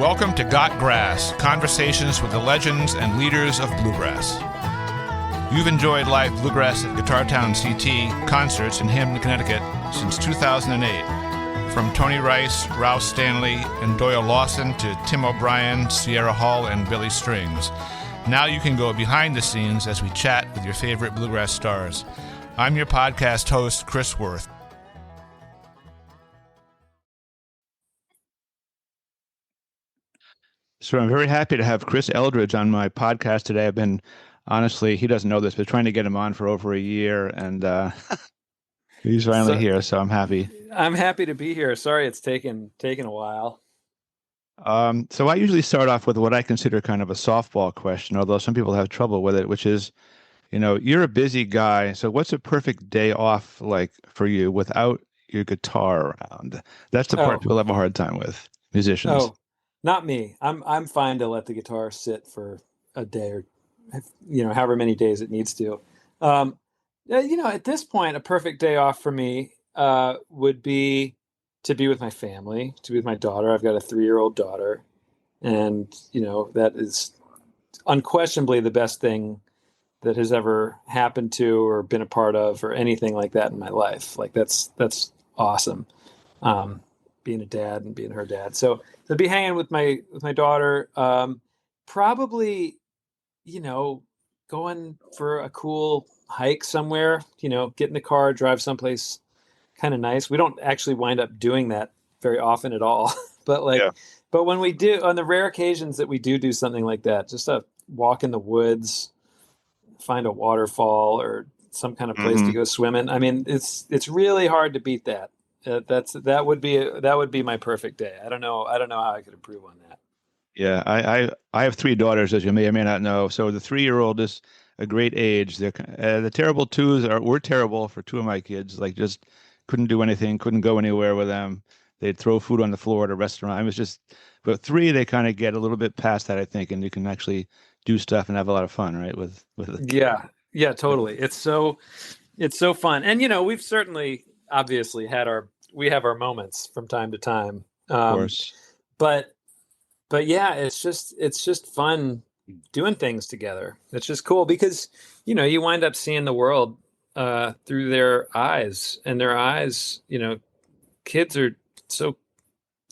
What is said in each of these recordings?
Welcome to Got Grass, conversations with the legends and leaders of bluegrass. You've enjoyed live bluegrass at Guitartown CT concerts in Hampton, Connecticut since 2008. From Tony Rice, Rouse Stanley, and Doyle Lawson to Tim O'Brien, Sierra Hall, and Billy Strings. Now you can go behind the scenes as we chat with your favorite bluegrass stars. I'm your podcast host, Chris Worth. So I'm very happy to have Chris Eldridge on my podcast today. I've been, honestly, he doesn't know this, but trying to get him on for over a year, and he's finally here, so I'm happy. I'm happy to be here. Sorry it's taken a while. So I usually start off with what I consider kind of a softball question, although some people have trouble with it, which is, you're a busy guy, so what's a perfect day off like for you without your guitar around? That's the part people have a hard time with, musicians. Oh. Not me. I'm fine to let the guitar sit for a day or, however many days it needs to. At this point, a perfect day off for me would be to be with my family, to be with my daughter. I've got a 3-year-old daughter, and that is unquestionably the best thing that has ever happened to or been a part of or anything like that in my life. Like that's awesome. Being a dad and being her dad. So to be hanging with my daughter, probably, going for a cool hike somewhere, get in the car, drive someplace kind of nice. We don't actually wind up doing that very often at all, but but when we do, on the rare occasions that we do something like that, just a walk in the woods, find a waterfall or some kind of place to go swimming. I mean, it's really hard to beat that. That would be my perfect day. I don't know how I could improve on that. Yeah, I have 3 daughters, as you may or may not know. So the 3-year-old is a great age. The terrible 2s were terrible for 2 of my kids. Like just couldn't do anything, couldn't go anywhere with them. They'd throw food on the floor at a restaurant. It was just, but 3 they kind of get a little bit past that, I think, and you can actually do stuff and have a lot of fun, right? With yeah, totally. It's so fun, and we've certainly obviously we have our moments from time to time, of course, but yeah, it's just fun doing things together. It's just cool because you wind up seeing the world through their eyes, and their eyes, kids are so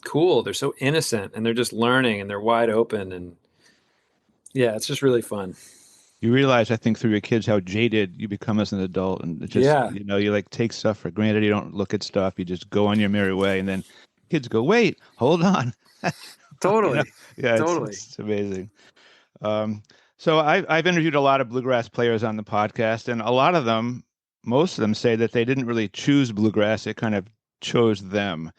cool, they're so innocent, and they're just learning, and they're wide open, and yeah, it's just really fun. You realize, I think, through your kids how jaded you become as an adult, and it just you like take stuff for granted. You don't look at stuff. You just go on your merry way, and then kids go, "Wait, hold on." Totally. Yeah, totally. It's amazing. So I've interviewed a lot of bluegrass players on the podcast, and most of them say that they didn't really choose bluegrass; it kind of chose them.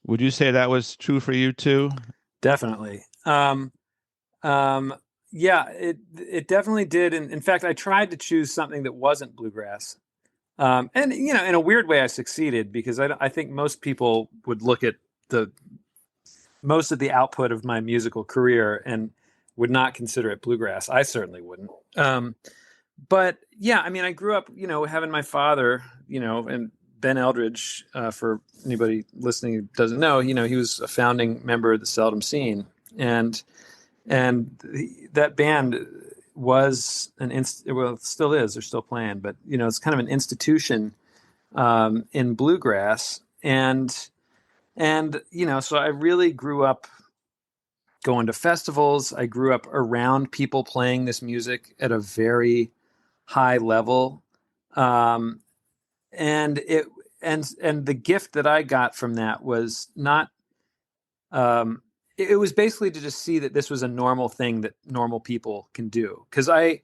Would you say that was true for you too? Definitely. Yeah, it definitely did. And in fact, I tried to choose something that wasn't bluegrass. And, in a weird way, I succeeded because I think most people would look at most of the output of my musical career and would not consider it bluegrass. I certainly wouldn't. But yeah, I mean, I grew up, having my father, and Ben Eldridge, for anybody listening who doesn't know, he was a founding member of the Seldom Scene. And that band was well, it still is. They're still playing, but it's kind of an institution in bluegrass, and so I really grew up going to festivals. I grew up around people playing this music at a very high level, and the gift that I got from that was not. It was basically to just see that this was a normal thing that normal people can do. Because I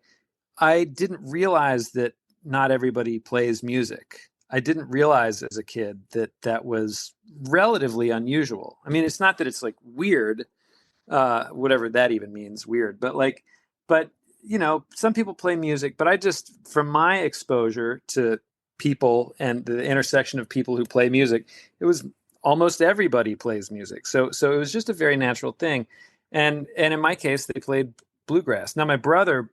didn't realize that not everybody plays music. I didn't realize as a kid that was relatively unusual. I mean, it's not that it's like weird, whatever that even means, weird. But some people play music. But I just, from my exposure to people and the intersection of people who play music, it was almost everybody plays music. So it was just a very natural thing. And in my case, they played bluegrass. Now my brother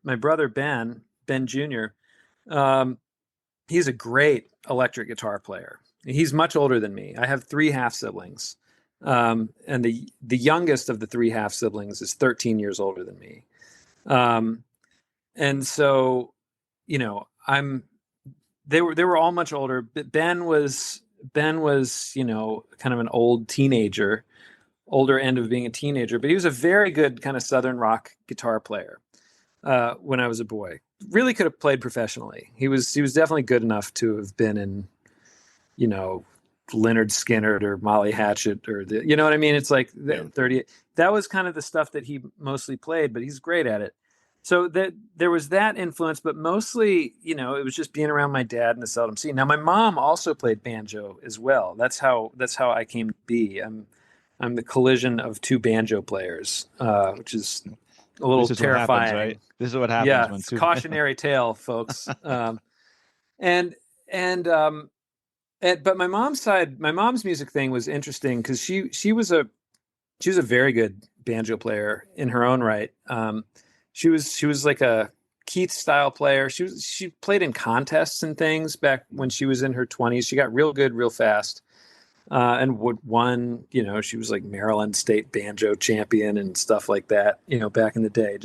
Ben Jr., he's a great electric guitar player. He's much older than me. I have 3 half siblings. And the youngest of the three half siblings is 13 years older than me. And so, you know, they were all much older. But Ben was, you know, kind of an old teenager, older end of being a teenager, but he was a very good kind of Southern rock guitar player when I was a boy. Really could have played professionally. He was definitely good enough to have been in, you know, Leonard Skinner or Molly Hatchet or you know what I mean? It's like 30. That was kind of the stuff that he mostly played, but he's great at it. So that there was that influence, but mostly, you know, it was just being around my dad and the Seldom Scene. Now, my mom also played banjo as well. That's how I came to be. I'm the collision of two banjo players, which is a little terrifying. What happens, right? This is what happens. Yeah, when it's cautionary tale, folks. But my mom's side, my mom's music thing was interesting because she was a very good banjo player in her own right. She was like a Keith style player. She played in contests and things back when she was in her 20s. She got real good real fast. And won, you know, she was like Maryland State banjo champion and stuff like that, you know, back in the day.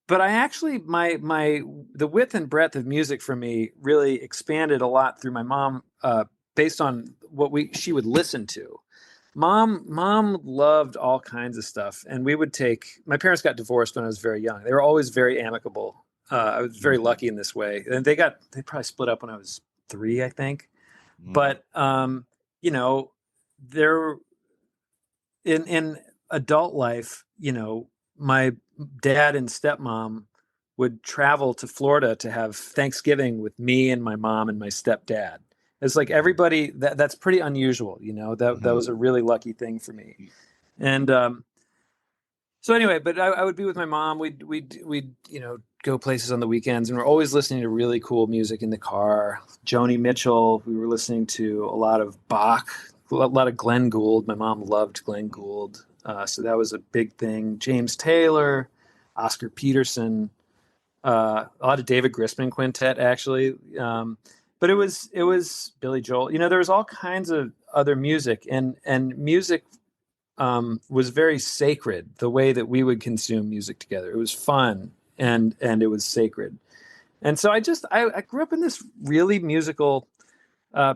But I actually, the width and breadth of music for me really expanded a lot through my mom, based on what she would listen to. Mom loved all kinds of stuff, and my parents got divorced when I was very young. They were always very amicable. I was very lucky in this way, and they probably split up when I was 3, I think. But you know, there in adult life, you know, my dad and stepmom would travel to Florida to have Thanksgiving with me and my mom and my stepdad. It's like everybody that's pretty unusual, you know. That was a really lucky thing for me. And so anyway, but I would be with my mom. We'd you know, go places on the weekends, and we're always listening to really cool music in the car. Joni Mitchell. We were listening to a lot of Bach, a lot of Glenn Gould. My mom loved Glenn Gould, so that was a big thing. James Taylor, Oscar Peterson, a lot of David Grisman Quintet, actually. But it was Billy Joel. You know, there was all kinds of other music, and music was very sacred. The way that we would consume music together, it was fun and it was sacred. And so I grew up in this really musical kind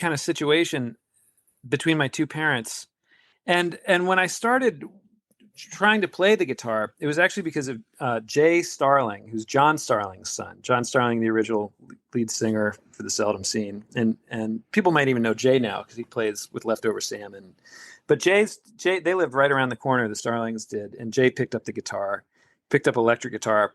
of situation between my two parents, and when I started trying to play the guitar, it was actually because of Jay Starling, who's John Starling's son. John Starling, the original lead singer for the Seldom Scene, and people might even know Jay now because he plays with Leftover Salmon. But Jay, they lived right around the corner. The Starlings did, and Jay picked up the guitar, picked up electric guitar,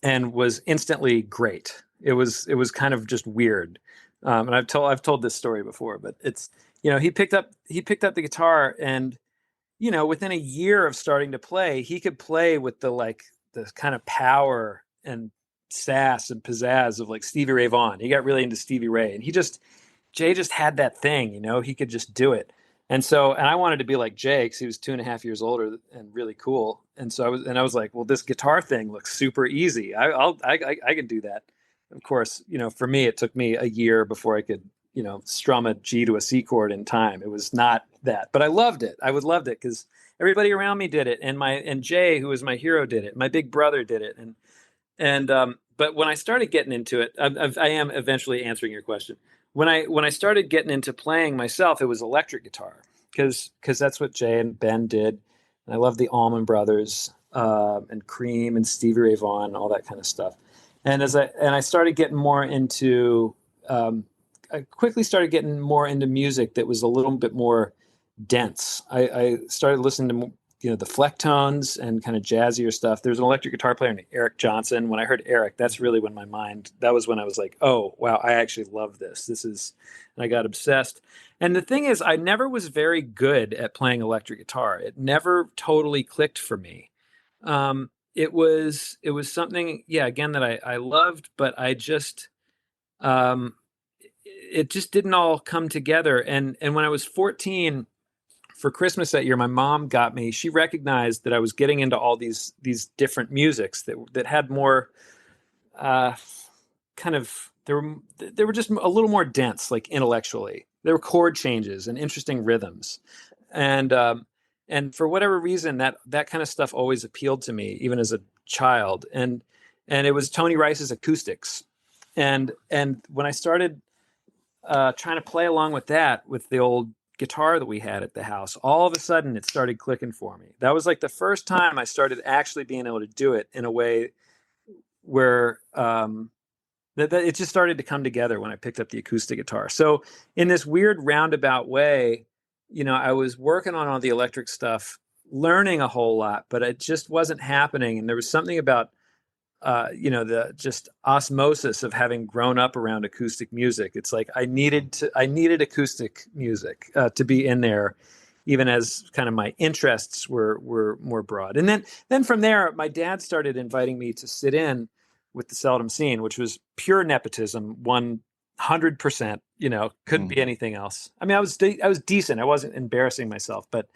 and was instantly great. It was kind of just weird, and I've told this story before, but it's, you know, he picked up the guitar, and you know, within a year of starting to play, he could play with the kind of power and sass and pizzazz of like Stevie Ray Vaughan. He got really into Stevie Ray, and Jay just had that thing, you know, he could just do it. And I wanted to be like Jay because he was 2.5 years older and really cool. And so I was like, well, this guitar thing looks super easy. I could do that. Of course, you know, for me, it took me a year before I could, you know, strum a G to a C chord in time. It was not that, but I loved it. I loved it because everybody around me did it. And Jay, who was my hero, did it. My big brother did it. But when I started getting into it, I am eventually answering your question. When I started getting into playing myself, it was electric guitar because that's what Jay and Ben did. And I love the Allman Brothers and Cream and Stevie Ray Vaughan and all that kind of stuff. And I started getting more into, I quickly started getting more into music that was a little bit more dense. I started listening to, you know, the Flecktones and kind of jazzier stuff. There's an electric guitar player named Eric Johnson. When I heard Eric, that's really when that was when I was like, oh, wow, I actually love this. And I got obsessed. And the thing is, I never was very good at playing electric guitar. It never totally clicked for me. It was something, yeah, again, that I loved, but I just, it just didn't all come together. And when I was 14, for Christmas that year, my mom got me. She recognized that I was getting into all these different musics that had more kind of, they were just a little more dense, like intellectually. there were chord changes and interesting rhythms, and for whatever reason, that kind of stuff always appealed to me, even as a child. And it was Tony Rice's acoustics, and when I started trying to play along with that with the old guitar that we had at the house, all of a sudden it started clicking for me. That was like the first time I started actually being able to do it in a way where that it just started to come together when I picked up the acoustic guitar. So in this weird roundabout way, I was working on all the electric stuff, learning a whole lot, but it just wasn't happening. And there was something about the just osmosis of having grown up around acoustic music. It's like I needed acoustic music to be in there, even as kind of my interests were more broad. And then from there, my dad started inviting me to sit in with the Seldom Scene, which was pure nepotism, 100%. Couldn't be anything else. I mean, I was decent. I wasn't embarrassing myself, but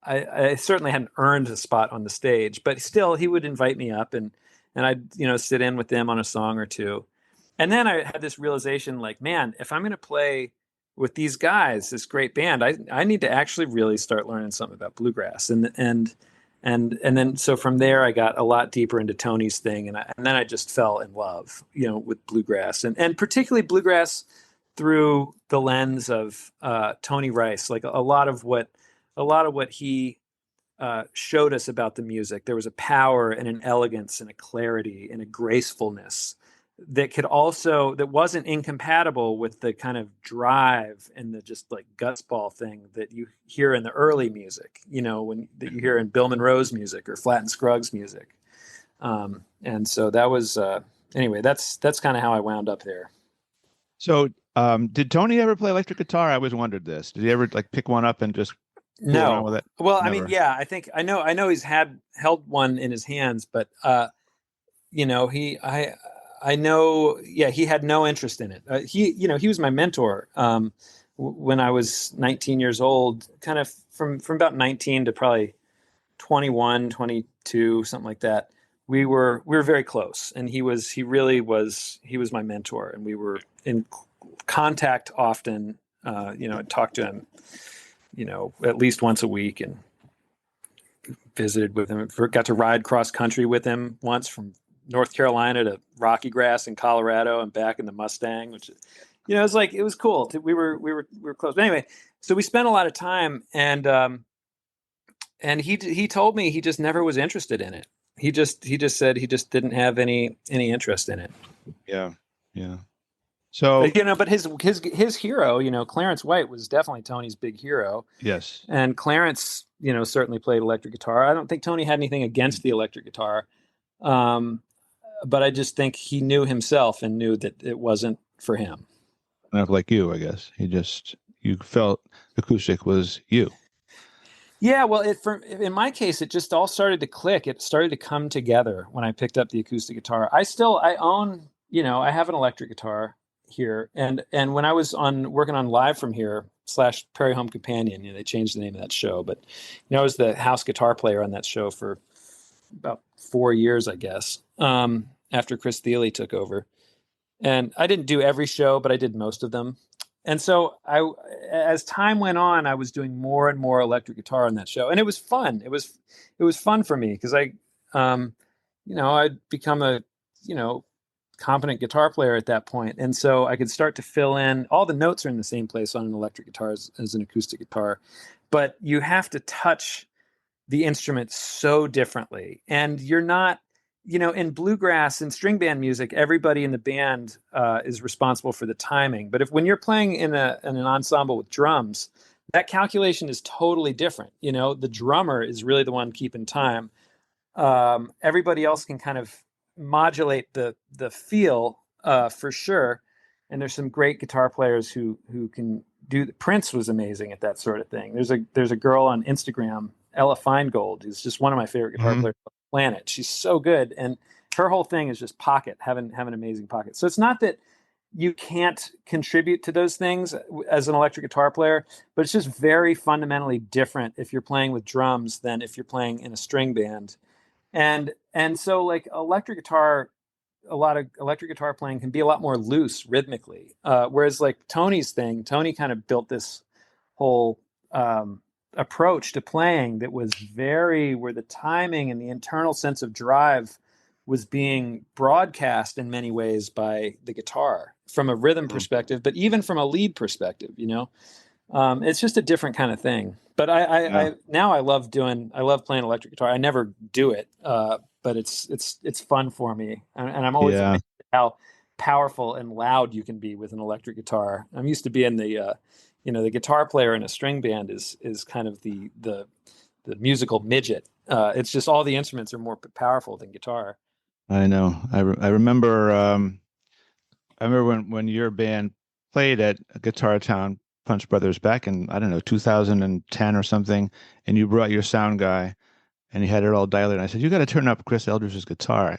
I certainly hadn't earned a spot on the stage. But still, he would invite me up, and I'd sit in with them on a song or two. And then I had this realization, like, man, if I'm going to play with these guys, this great band, I need to actually really start learning something about bluegrass. And then so from there I got a lot deeper into Tony's thing, and then I just fell in love, with bluegrass, and particularly bluegrass through the lens of Tony Rice. Like a lot of what he showed us about the music, there was a power and an elegance and a clarity and a gracefulness that wasn't incompatible with the kind of drive and the just like gutsball thing that you hear in the early music, that you hear in Bill Monroe's music or Flatt and Scruggs music. And so that was, anyway, that's kind of how I wound up there. So, did Tony ever play electric guitar? I always wondered this. Did he ever like pick one up and just No. around with it? Well, Never. I mean, yeah, I know he's held one in his hands, but I know, yeah, he had no interest in it. He was my mentor when I was 19 years old, kind of from about 19 to probably 21, 22, something like that. We were very close, and he really was my mentor, and we were in contact often. I'd talk to him, at least once a week, and visited with him. Got to ride cross country with him once from North Carolina to Rocky Grass in Colorado and back in the Mustang, which, it was cool. We were close. But anyway, so we spent a lot of time, and he told me he just never was interested in it. He just said he just didn't have any interest in it. Yeah. Yeah. So, but his hero, Clarence White, was definitely Tony's big hero. Yes. And Clarence, certainly played electric guitar. I don't think Tony had anything against the electric guitar. But I just think he knew himself and knew that it wasn't for him. Not like you, I guess. You felt acoustic was you. Yeah, well, in my case, it just all started to click. It started to come together when I picked up the acoustic guitar. I own, I have an electric guitar here, and when I was working on Live from Here / Prairie Home Companion, they changed the name of that show, but I was the house guitar player on that show for about 4 years, I guess, after Chris Thile took over. And I didn't do every show, but I did most of them. And so as time went on, I was doing more and more electric guitar on that show, and it was fun. It was fun for me because I'd become a competent guitar player at that point, and so I could start to fill in. All the notes are in the same place on an electric guitar as an acoustic guitar, but you have to touch the instrument so differently, and you're not. In bluegrass and string band music, everybody in the band is responsible for the timing. But when you're playing in an ensemble with drums, that calculation is totally different. The drummer is really the one keeping time. Everybody else can kind of modulate the feel for sure. And there's some great guitar players who can do. Prince was amazing at that sort of thing. There's a girl on Instagram, Ella Feingold, who's just one of my favorite guitar players on the planet. She's so good, and her whole thing is just have an amazing pocket. So it's not that you can't contribute to those things as an electric guitar player, but it's just very fundamentally different if you're playing with drums than if you're playing in a string band. And so like electric guitar a lot of electric guitar playing can be a lot more loose rhythmically. Whereas like Tony kind of built this whole approach to playing that was where the timing and the internal sense of drive was being broadcast in many ways by the guitar from a rhythm perspective, but even from a lead perspective, it's just a different kind of thing. But I now I love playing electric guitar. I never do it, but it's fun for me, and I'm always amazed at how powerful and loud you can be with an electric guitar. I'm used to being the guitar player in a string band is kind of the musical midget. It's just all the instruments are more powerful than guitar. I know. I remember. I remember when your band played at Guitar Town Punch Brothers back in, I don't know, 2010 or something, and you brought your sound guy, and he had it all dialed in. I said, "You got to turn up Chris Eldridge's guitar."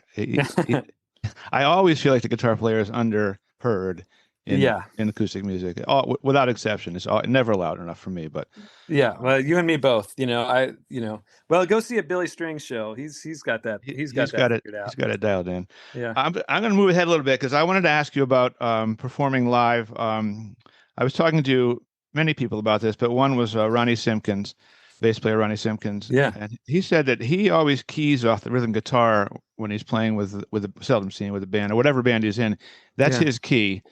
I always feel like the guitar player is underheard in acoustic music, without exception. It's never loud enough for me. But well, you and me both. Well, go see a Billy Strings show. He's got that. He's got it figured out. He's got it dialed in. Yeah. I'm going to move ahead a little bit because I wanted to ask you about performing live. I was talking to many people about this, but one was Ronnie Simpkins, bass player Ronnie Simpkins. Yeah. And he said that he always keys off the rhythm guitar when he's playing with the Seldom Scene, with a band or whatever band he's in. That's his key.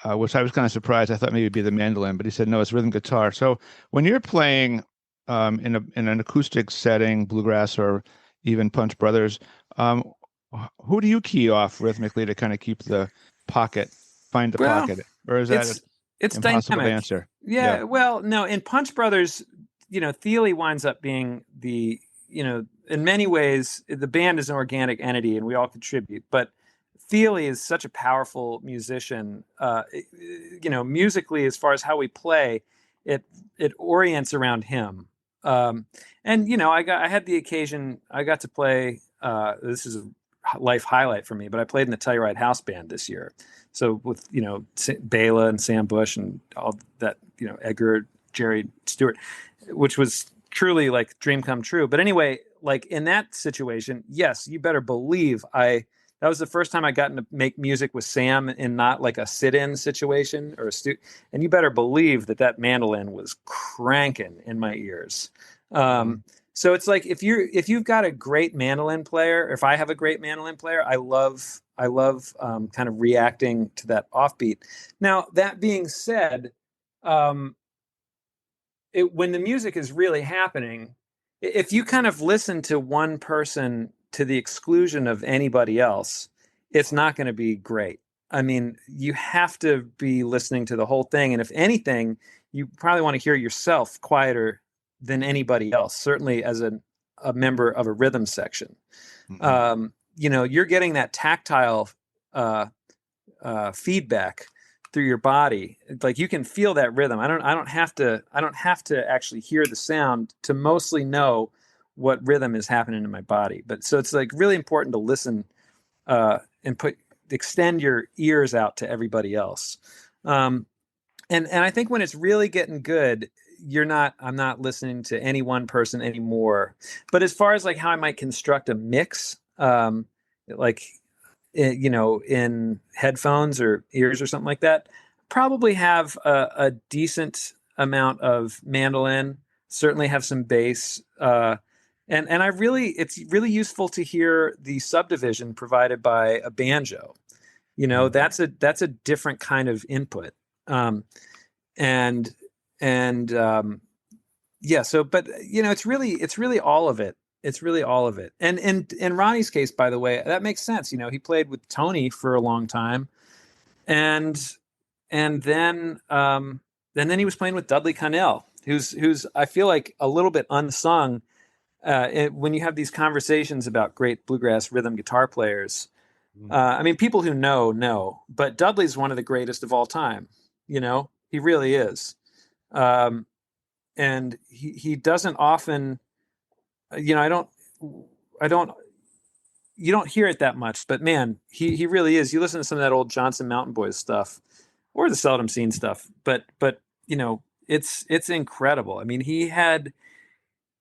Which I was kind of surprised. I thought maybe it'd be the mandolin, but he said no, it's rhythm guitar. So when you're playing in an acoustic setting, bluegrass or even Punch Brothers, who do you key off rhythmically to kind of keep the pocket, find the pocket, or is that it's impossible dynamic to answer? Yeah, well, no, in Punch Brothers, Thile winds up being in many ways the band is an organic entity and we all contribute, but Thile is such a powerful musician. Musically, as far as how we play, it orients around him. I had the occasion. I got to play. This is a life highlight for me. But I played in the Telluride House Band this year. So with Bela and Sam Bush and all that, Edgar, Jerry Stewart, which was truly like dream come true. But anyway, like in that situation, yes, you better believe that was the first time I got to make music with Sam in not like a sit-in situation or and you better believe that mandolin was cranking in my ears. So it's like if you've got a great mandolin player, if I have a great mandolin player, I love kind of reacting to that offbeat. Now that being said, when the music is really happening, if you kind of listen to one person to the exclusion of anybody else, it's not going to be great. I mean, you have to be listening to the whole thing. And if anything, you probably want to hear yourself quieter than anybody else, certainly as a member of a rhythm section. Mm-hmm. You're getting that tactile feedback through your body. Like you can feel that rhythm. I don't have to actually hear the sound to mostly know what rhythm is happening in my body. But so it's like really important to listen and extend your ears out to everybody else. And I think when it's really getting good, I'm not listening to any one person anymore. But as far as like how I might construct a mix, in headphones or ears or something like that, probably have a decent amount of mandolin, certainly have some bass, and it's really useful to hear the subdivision provided by a banjo. That's a different kind of input. So, but it's really all of it. It's really all of it. And in Ronnie's case, by the way, that makes sense. He played with Tony for a long time, and then he was playing with Dudley Connell, who's I feel like a little bit unsung. When you have these conversations about great bluegrass rhythm guitar players, I mean, people who know, but Dudley's one of the greatest of all time. He really is. And he doesn't often, you don't hear it that much, but man, he really is. You listen to some of that old Johnson Mountain Boys stuff or the Seldom Scene stuff, but it's incredible. I mean, he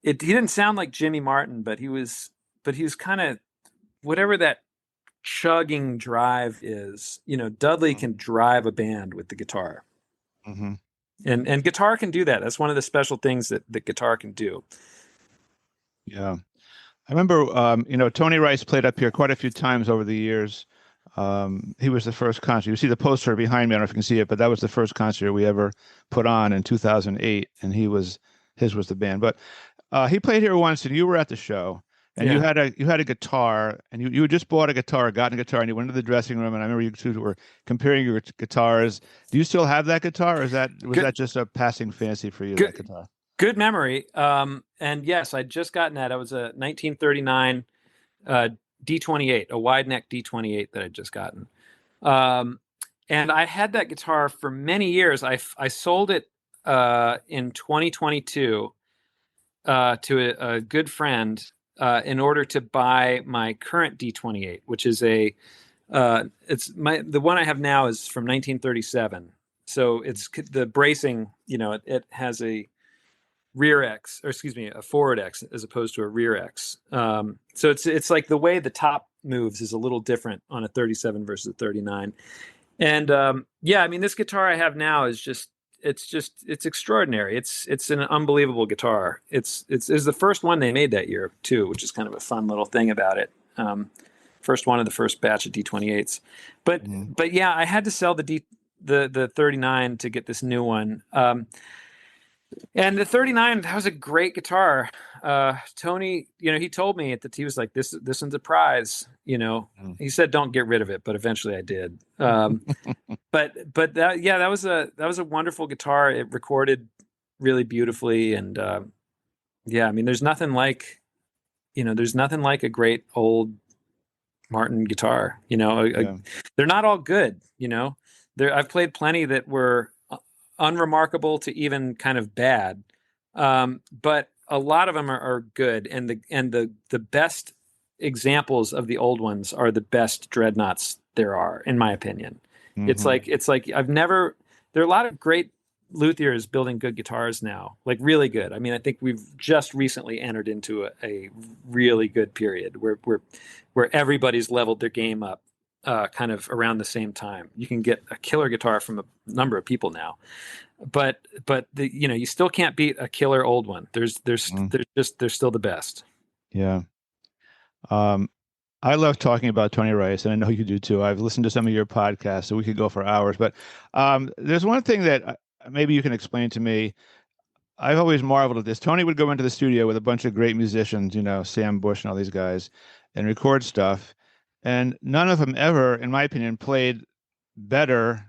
didn't sound like Jimmy Martin, but he was kind of whatever that chugging drive is. Dudley can drive a band with the guitar. Mm-hmm. And guitar can do that. That's one of the special things that guitar can do. Yeah. I remember, Tony Rice played up here quite a few times over the years. He was the first concert. You see the poster behind me. I don't know if you can see it, but that was the first concert we ever put on in 2008, and his was the band. But he played here once, and you were at the show, and Yeah. you had a guitar, and you had just bought a guitar, gotten a guitar, and you went into the dressing room, and I remember you two were comparing your guitars. Do you still have that guitar, or was that just a passing fancy for you, that guitar? Good memory. And yes, I'd just gotten that. I was a 1939 D28, a wide neck D28 that I'd just gotten. And I had that guitar for many years. I sold it in 2022 to a good friend in order to buy my current D28, which is the one I have now is from 1937. So it's the bracing, it has a rear X, or excuse me, a forward X as opposed to a rear X. So it's like the way the top moves is a little different on a 37 versus a 39. And this guitar I have now is it's extraordinary. It's an unbelievable guitar. It's the first one they made that year too, which is kind of a fun little thing about it. First one of the first batch of D28s. But yeah, I had to sell the 39 to get this new one. And the 39, that was a great guitar. Tony, he told me that he was like, this one's a prize, He said, don't get rid of it, but eventually I did. But that was a wonderful guitar. It recorded really beautifully. And there's nothing like a great old Martin guitar, they're not all good, I've played plenty that were unremarkable to even kind of bad, but a lot of them are good, and the best examples of the old ones are the best dreadnoughts there are, in my opinion. Mm-hmm. It's like there are a lot of great luthiers building good guitars now, like really good. I mean, I think we've just recently entered into a really good period where everybody's leveled their game up kind of around the same time. You can get a killer guitar from a number of people now, but you still can't beat a killer old one. They're still the best. Yeah. I love talking about Tony Rice, and I know you do too. I've listened to some of your podcasts, so we could go for hours. But there's one thing that maybe you can explain to me. I've always marveled at this. Tony would go into the studio with a bunch of great musicians, Sam Bush and all these guys, and record stuff. And none of them ever, in my opinion, played better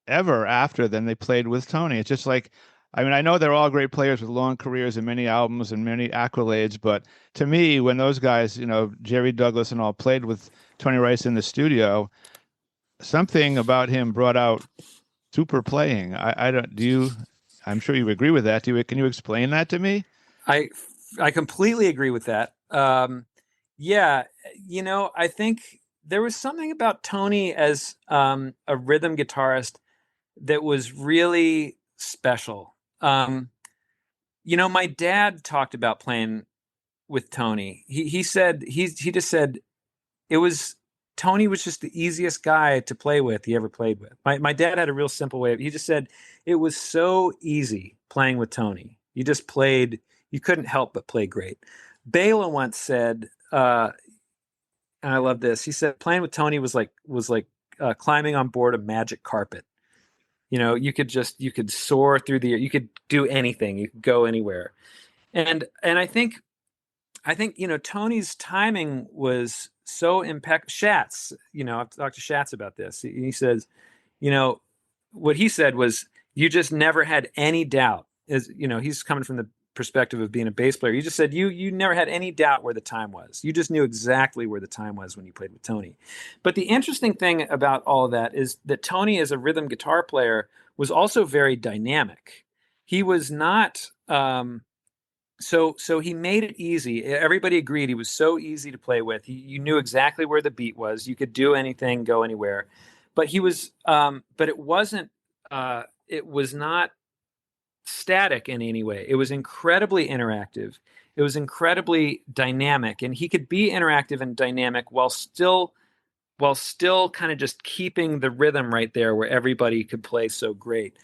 ever after than they played with Tony. It's just like, I know they're all great players with long careers and many albums and many accolades, but to me, when those guys, Jerry Douglas and all played with Tony Rice in the studio, something about him brought out super playing. I'm sure you agree with that. Can you explain that to me? I completely agree with that. Yeah, I think there was something about Tony as a rhythm guitarist that was really special. My dad talked about playing with Tony. He just said Tony was just the easiest guy to play with he ever played with. My dad had a real simple way. He just said it was so easy playing with Tony. You just played. You couldn't help but play great. Bela once said, and I love this. He said playing with Tony was like climbing on board a magic carpet. You could soar through the air. You could do anything. You could go anywhere. And I think Tony's timing was so impeccable. Schatz, I've talked to Schatz about this. He says, what he said was, you just never had any doubt. He's coming from the perspective of being a bass player. You just said you never had any doubt where the time was. You just knew exactly where the time was when you played with Tony. But the interesting thing about all of that is that Tony, as a rhythm guitar player, was also very dynamic. He was not so he made it easy. Everybody agreed he was so easy to play with. You knew exactly where the beat was. You could do anything, go anywhere. But he was but it wasn't it was not static in any way. It was incredibly interactive. It was incredibly dynamic, and he could be interactive and dynamic while still kind of just keeping the rhythm right there where everybody could play so great.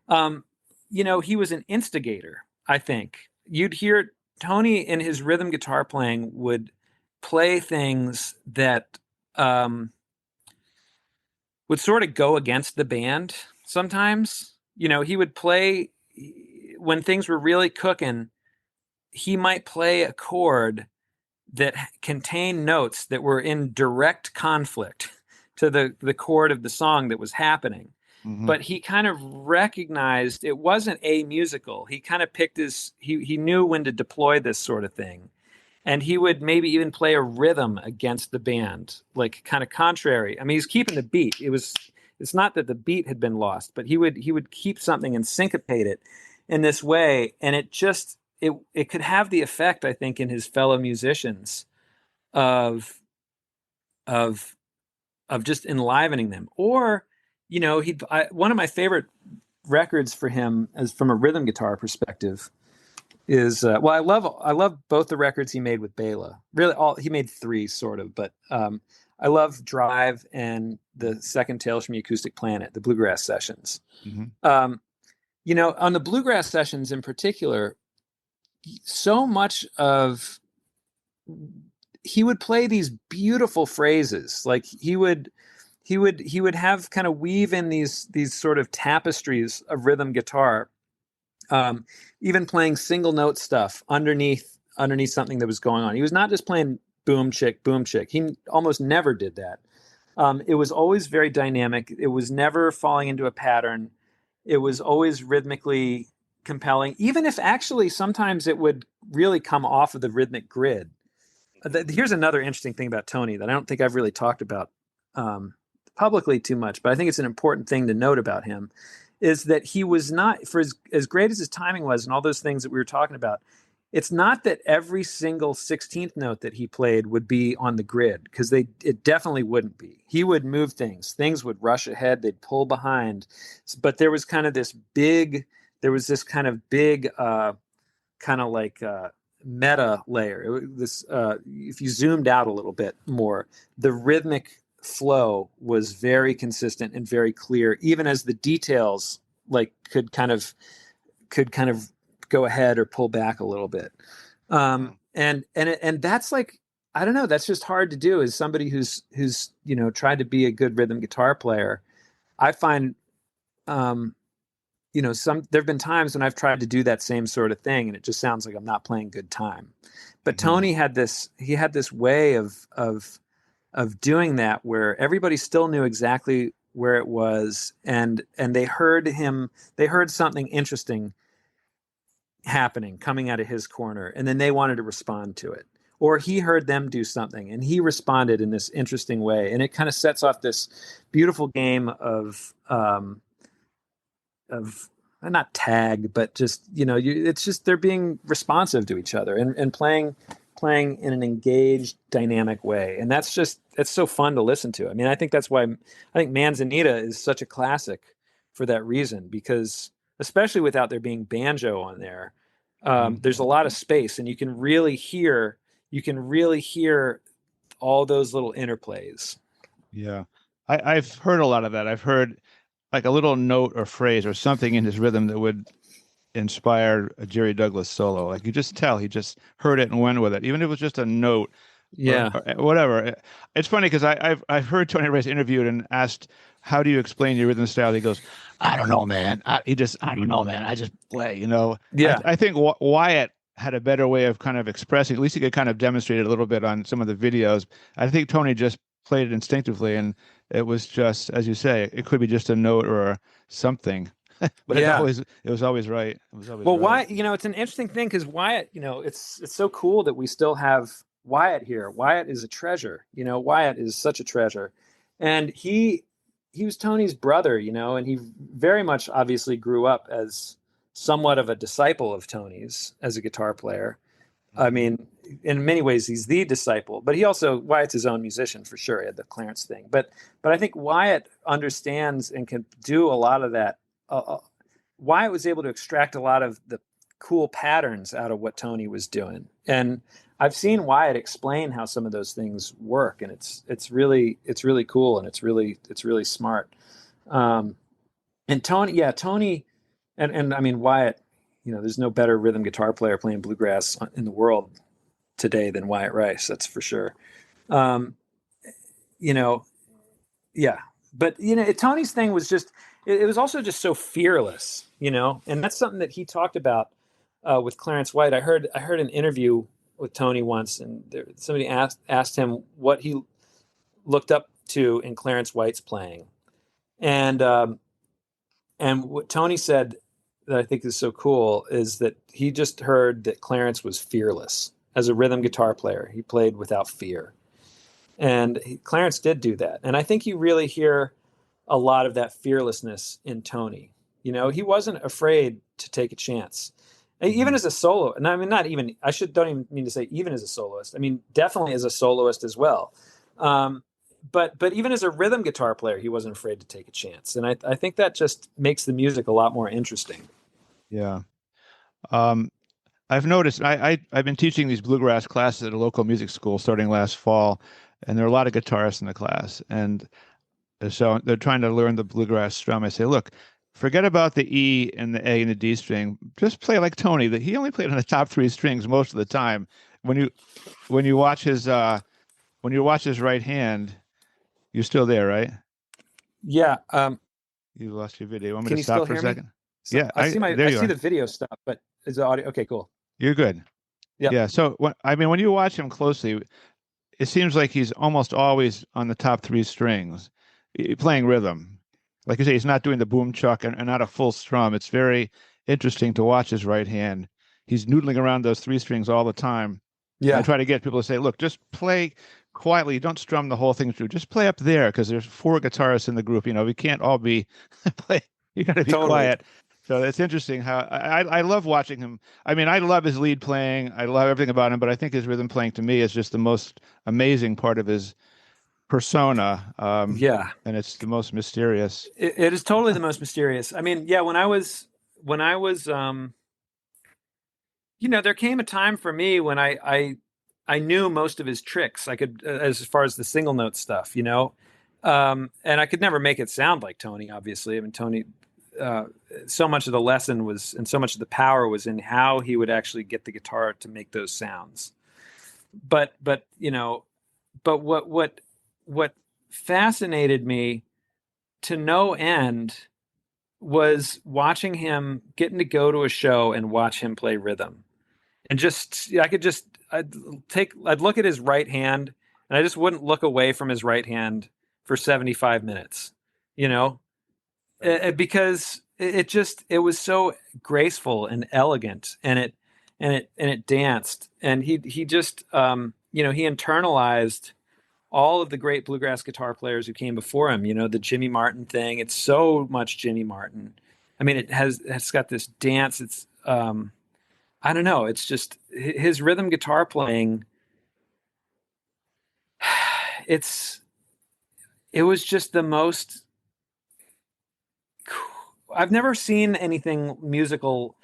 He was an instigator, I think. You'd hear Tony in his rhythm guitar playing would play things that would sort of go against the band sometimes. He would play when things were really cooking. He might play a chord that contained notes that were in direct conflict to the chord of the song that was happening. Mm-hmm. But he kind of recognized it wasn't amusical. He kind of picked he knew when to deploy this sort of thing. And he would maybe even play a rhythm against the band, like kind of contrary. I mean, he's keeping the beat. It's not that the beat had been lost, but he would keep something and syncopate it in this way. And it could have the effect, I think, in his fellow musicians of just enlivening them. Or, one of my favorite records for him, as from a rhythm guitar perspective, is I love both the records he made with Bela. Really, he made 3 sort of, but I love Drive and the second Tales from the Acoustic Planet, the Bluegrass sessions. Mm-hmm. On the Bluegrass sessions in particular, so much of he would play these beautiful phrases. Like he would have kind of weave in these sort of tapestries of rhythm guitar. Even playing single note stuff underneath something that was going on. He was not just playing boom chick. He almost never did that. It was always very dynamic. It was never falling into a pattern. It was always rhythmically compelling, even if actually sometimes it would really come off of the rhythmic grid. Here's another interesting thing about Tony that I don't think I've really talked about publicly too much, but I think it's an important thing to note about him, is that he was not, for as great as his timing was and all those things that we were talking about, it's not that every single 16th note that he played would be on the grid, because it definitely wouldn't be. He would move things would rush ahead, they'd pull behind, but there was kind of this big kind of like meta layer. If you zoomed out a little bit more, the rhythmic flow was very consistent and very clear, even as the details could kind of go ahead or pull back a little bit. And that's I don't know, that's just hard to do as somebody who's tried to be a good rhythm guitar player. I find there've been times when I've tried to do that same sort of thing and it just sounds like I'm not playing good time. But Tony had this way of doing that where everybody still knew exactly where it was, and they heard something interesting happening coming out of his corner, and then they wanted to respond to it, or he heard them do something and he responded in this interesting way, and it kind of sets off this beautiful game of not tag, but just it's just they're being responsive to each other and playing in an engaged, dynamic way. And it's so fun to listen to. I mean, I think that's why I think Manzanita is such a classic for that reason, because especially without there being banjo on there, there's a lot of space and you can really hear all those little interplays. Yeah. I've heard a lot of that. I've heard like a little note or phrase or something in his rhythm that would inspire a Jerry Douglas solo. Like you just tell he just heard it and went with it, even if it was just a note. Yeah, or whatever. It's funny because I've heard Tony Rice interviewed and asked, "How do you explain your rhythm style?" He goes, "I don't know, man. I don't know, man. I just play." Yeah. I think Wyatt had a better way of kind of expressing. At least he could kind of demonstrate it a little bit on some of the videos. I think Tony just played it instinctively, and it was just, as you say, it could be just a note or something. But yeah. it was always right. It was always well, right. Wyatt, it's an interesting thing because Wyatt, it's so cool that we still have Wyatt here. Wyatt is a treasure. Wyatt is such a treasure, and he was Tony's brother. And he very much obviously grew up as somewhat of a disciple of Tony's as a guitar player. I mean, in many ways, he's the disciple, but Wyatt's his own musician for sure. He had the Clarence thing, but I think Wyatt understands and can do a lot of that. Wyatt was able to extract a lot of the cool patterns out of what Tony was doing. And I've seen Wyatt explain how some of those things work, and it's really cool, and it's really smart. And Tony, and I mean Wyatt, there's no better rhythm guitar player playing bluegrass in the world today than Wyatt Rice. That's for sure. Yeah, but Tony's thing was just, it was also just so fearless, and that's something that he talked about with Clarence White. I heard an interview with Tony once, and somebody asked him what he looked up to in Clarence White's playing, and what Tony said that I think is so cool is that he just heard that Clarence was fearless as a rhythm guitar player. He played without fear. And Clarence did do that. And I think you really hear a lot of that fearlessness in Tony. He wasn't afraid to take a chance. Even as a solo, and I mean, don't even mean to say even as a soloist. I mean, definitely as a soloist as well. But even as a rhythm guitar player, he wasn't afraid to take a chance. And I think that just makes the music a lot more interesting. Yeah. I've noticed, I've been teaching these bluegrass classes at a local music school starting last fall, and there are a lot of guitarists in the class. And so they're trying to learn the bluegrass strum. I say, look, forget about the E and the A and the D string. Just play like Tony. That he only played on the top three strings most of the time. When you watch his right hand, you're still there, right? Yeah. You lost your video. Want me Can to you stop still for a hear me? second? So Yeah, I see the video stuff, but is the audio okay? Cool. You're good. Yeah. Yeah. So when you watch him closely, it seems like he's almost always on the top three strings, playing rhythm. Like you say, he's not doing the boom chuck and not a full strum. It's very interesting to watch his right hand. He's noodling around those three strings all the time. Yeah. And I try to get people to say, look, just play quietly. Don't strum the whole thing through. Just play up there, because there's four guitarists in the group. We can't all be play. You got to be quiet. So it's interesting how I love watching him. I mean, I love his lead playing. I love everything about him, but I think his rhythm playing to me is just the most amazing part of his persona. Yeah. And it's the most mysterious. It is totally the most mysterious. I mean, yeah, when I was, there came a time for me when I knew most of his tricks. I could, as far as the single note stuff, and I could never make it sound like Tony, obviously. I mean, Tony, so much of the lesson was, and so much of the power was in how he would actually get the guitar to make those sounds. But what fascinated me to no end was watching him, getting to go to a show and watch him play rhythm. And I'd look at his right hand, and I just wouldn't look away from his right hand for 75 minutes, because it was so graceful and elegant, and it danced, and he just, he internalized all of the great bluegrass guitar players who came before him. The Jimmy Martin thing. It's so much Jimmy Martin. I mean, it's got this dance. It's, I don't know. It's just his rhythm guitar playing. It was just the most. I've never seen anything musical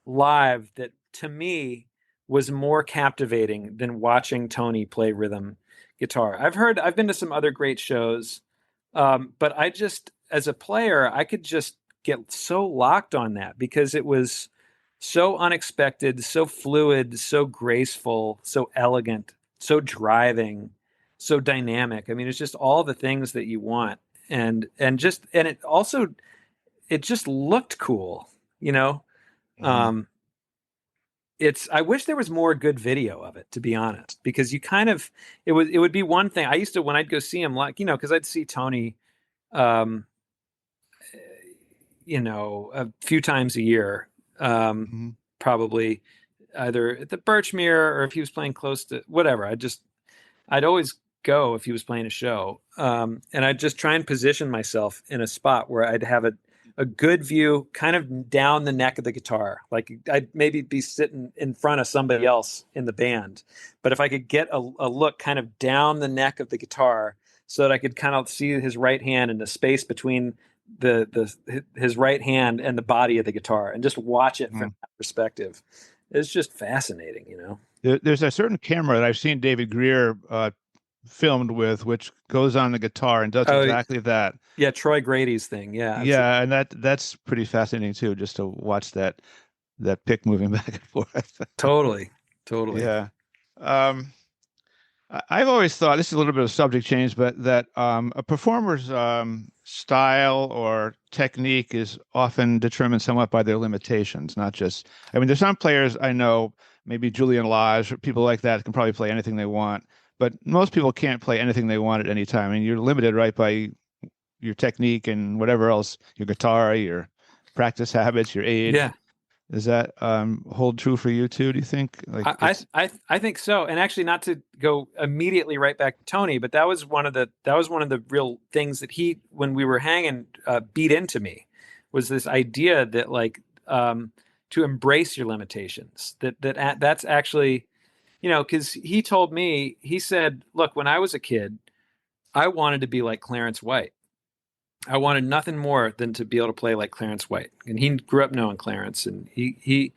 live that to me was more captivating than watching Tony play rhythm guitar. I've been to some other great shows, but as a player, I could just get so locked on that because it was so unexpected, so fluid, so graceful, so elegant, so driving, so dynamic. I mean, it's just all the things that you want. And it just looked cool, Mm-hmm. I wish there was more good video of it, to be honest, because it would be one thing. I used to, when I'd go see him, because I'd see Tony, a few times a year, Mm-hmm. probably either at the Birchmere or if he was playing close to whatever. I'd always go if he was playing a show. And I'd just try and position myself in a spot where I'd have a good view kind of down the neck of the guitar. Like I'd maybe be sitting in front of somebody else in the band, but if I could get a look kind of down the neck of the guitar so that I could kind of see his right hand and the space between his right hand and the body of the guitar and just watch it from that perspective. It's just fascinating, you know. There's a certain camera that I've seen David Greer filmed with, which goes on the guitar and does exactly that. Yeah, Troy Grady's thing. Yeah. Yeah, and that's pretty fascinating too, just to watch that pick moving back and forth. Totally. Yeah. I've always thought, this is a little bit of subject change, but that a performer's style or technique is often determined somewhat by their limitations, not just, I mean, there's some players I know, maybe Julian Lage, or people like that can probably play anything they want, but most people can't play anything they want at any time. I mean, you're limited, right, by your technique and whatever else, your guitar, your practice habits, your age. Yeah. Does that hold true for you too, do you think? Like, I think so. And actually, not to go immediately right back to Tony, but that was one of the real things that he, when we were hanging, beat into me, was this idea that like to embrace your limitations. That's actually, you know, because he told me, he said, look, when I was a kid, I wanted to be like Clarence White. I wanted nothing more than to be able to play like Clarence White. And he grew up knowing Clarence. And he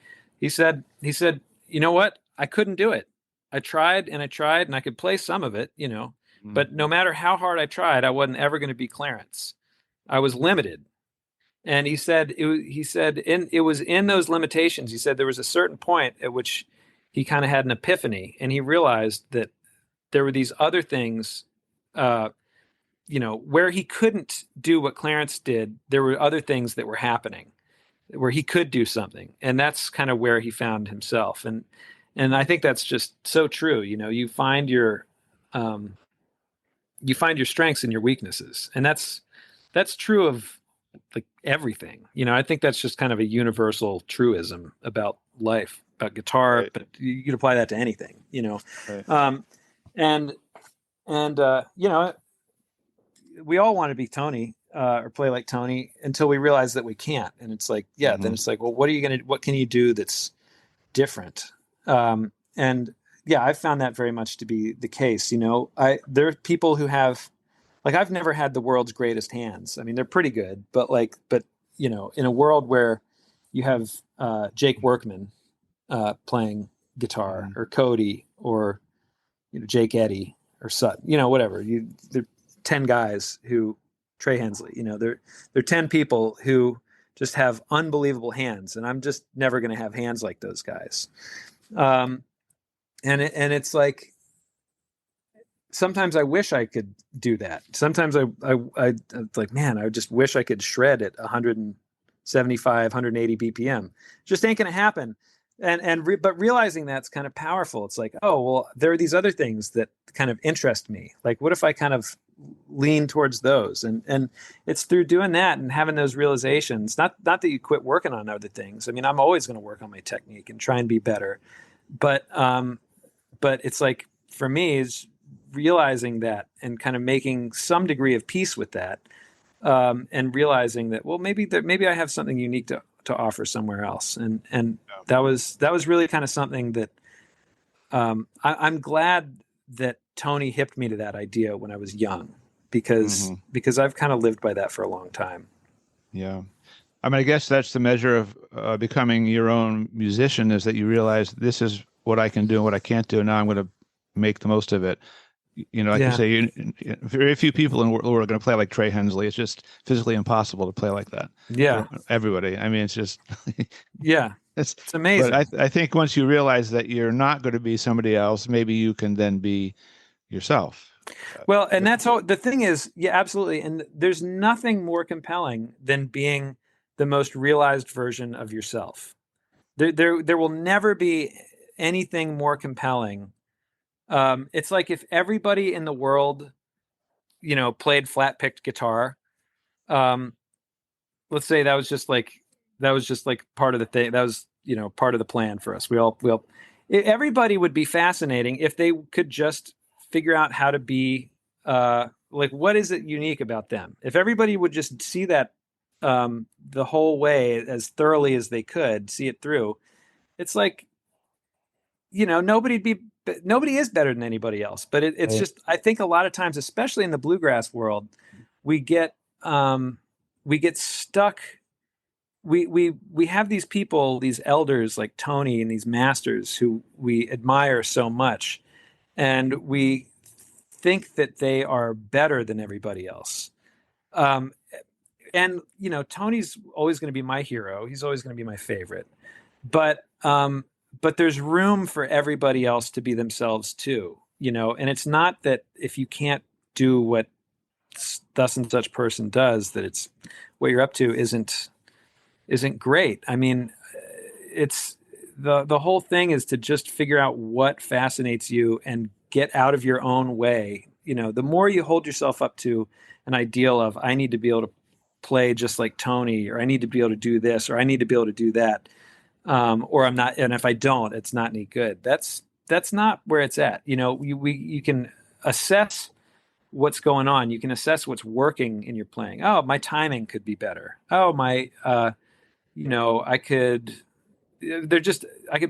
said, you know what? I couldn't do it. I tried and I could play some of it, you know, but no matter how hard I tried, I wasn't ever going to be Clarence. I was limited. And he said, it was in those limitations. He said there was a certain point at which he kind of had an epiphany, and he realized that there were these other things, you know, where he couldn't do what Clarence did. There were other things that were happening where he could do something. And that's kind of where he found himself. And I think that's just so true. You know, you find your strengths and your weaknesses. And that's true of like everything. You know, I think that's just kind of a universal truism about life, about guitar, right. But you could apply that to anything, you know? Right. And you know, we all want to be Tony or play like Tony until we realize that we can't. And it's like, then it's like, well, what can you do that's different? And yeah, I've found that very much to be the case. You know, there are people who have, like, I've never had the world's greatest hands. I mean, they're pretty good, but you know, in a world where you have Jake Workman playing guitar, or Cody, or, you know, Jake Eddy or Sutton, you know, whatever, they're 10 guys who, Trey Hensley, you know, they're 10 people who just have unbelievable hands. And I'm just never going to have hands like those guys. And it's like, sometimes I wish I could do that. Sometimes I like, man, I just wish I could shred at 175, 180 BPM. Just ain't going to happen. But realizing that's kind of powerful. It's like, oh, well, there are these other things that kind of interest me. Like, what if I kind of lean towards those? And it's through doing that and having those realizations, not that you quit working on other things. I mean, I'm always going to work on my technique and try and be better. But it's like, for me, is realizing that and kind of making some degree of peace with that, and realizing that, well, maybe I have something unique to offer somewhere else. And that was really kind of something that I'm glad that Tony hipped me to that idea when I was young, because I've kind of lived by that for a long time. Yeah. I mean, I guess that's the measure of becoming your own musician, is that you realize this is what I can do and what I can't do. And now I'm going to make the most of it. You know, like you say, very few people in the world are going to play like Trey Hensley. It's just physically impossible to play like that. Yeah. For everybody. I mean, it's just, it's amazing. But I think once you realize that you're not going to be somebody else, maybe you can then be yourself. Well, and that's all. The thing is, yeah, absolutely. And there's nothing more compelling than being the most realized version of yourself. There will never be anything more compelling. It's like if everybody in the world, you know, played flat picked guitar. Let's say that was just like part of the thing. That was, you know, part of the plan for us. Everybody would be fascinating if they could just figure out how to be, like, what is it unique about them? If everybody would just see that, the whole way as thoroughly as they could, see it through, it's like, you know, nobody is better than anybody else, but it's just, I think a lot of times, especially in the bluegrass world, we get, we get stuck. We have these people, these elders like Tony and these masters who we admire so much, and we think that they are better than everybody else. And Tony's always going to be my hero. He's always going to be my favorite. But there's room for everybody else to be themselves too. And it's not that if you can't do what thus and such person does, that it's what you're up to isn't great. I mean, it's the whole thing is to just figure out what fascinates you and get out of your own way. The more you hold yourself up to an ideal of, I need to be able to play just like Tony, or I need to be able to do this, or I need to be able to do that, or I'm not, and if I don't, it's not any good. That's not where it's at. You can assess what's going on. You can assess what's working in your playing. Oh, my timing could be better. Oh, my, I could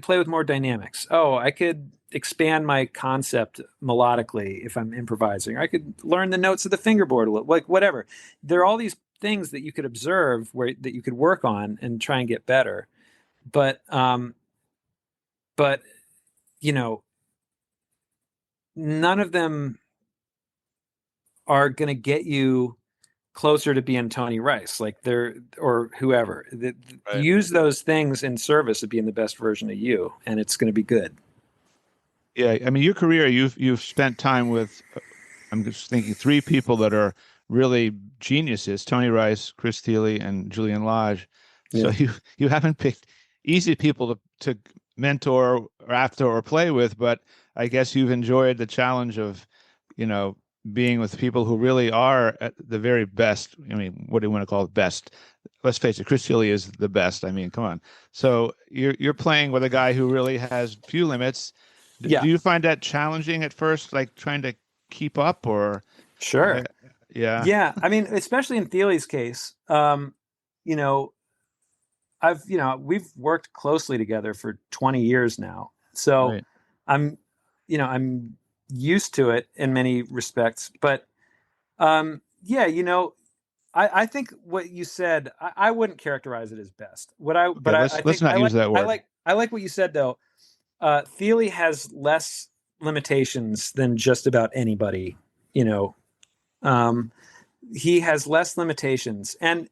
play with more dynamics. Oh, I could expand my concept melodically if I'm improvising. Or I could learn the notes of the fingerboard a little, like whatever. There are all these things that you could observe that you could work on and try and get better. But none of them are going to get you closer to being Tony Rice, or whoever. Right. Use those things in service of being the best version of you, and it's going to be good. Yeah, I mean, your career, you've spent time with, I'm just thinking, three people that are really geniuses: Tony Rice, Chris Thile, and Julian Lage. Yeah. So you haven't picked easy people to mentor or after or play with, but I guess you've enjoyed the challenge of, being with people who really are at the very best. I mean, what do you want to call it? Best? Let's face it, Chris Thile is the best. I mean, come on. So you're playing with a guy who really has few limits. Yeah. Do you find that challenging at first, like trying to keep up, or? Sure. Yeah. Yeah. I mean, especially in Thile's case, we've worked closely together for 20 years now. So right. I'm used to it in many respects, but I think what you said, I wouldn't characterize it as best. Let's not use that word. I like what you said though. Thile has less limitations than just about anybody. He has less limitations, and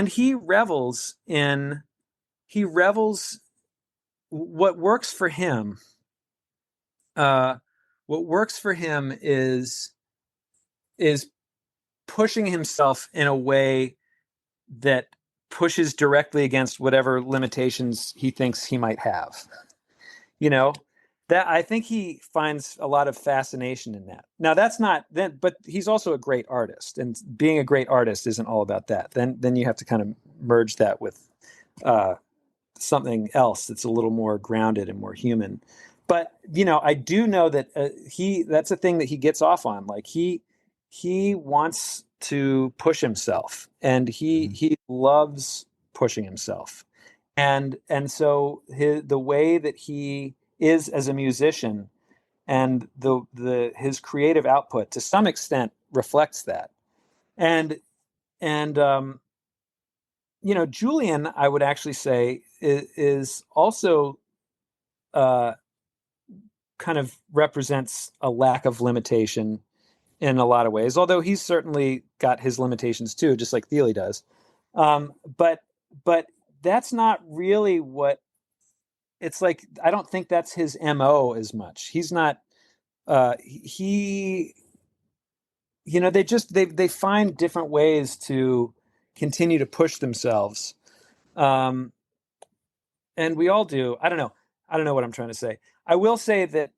he revels. What works for him. What works for him is pushing himself in a way that pushes directly against whatever limitations he thinks he might have. That I think he finds a lot of fascination in that. Now that's not then, but he's also a great artist, and being a great artist isn't all about that. Then you have to kind of merge that with something else that's a little more grounded and more human. But I do know that that's a thing that he gets off on. Like he wants to push himself, and he loves pushing himself, and so the way that he is as a musician and his creative output to some extent reflects that. And Julian, I would actually say is also kind of represents a lack of limitation in a lot of ways, although he's certainly got his limitations too, just like Thile does. But that's not really what it's like. I don't think that's his MO as much. He's not, they find different ways to continue to push themselves. And we all do. I don't know what I'm trying to say. I will say that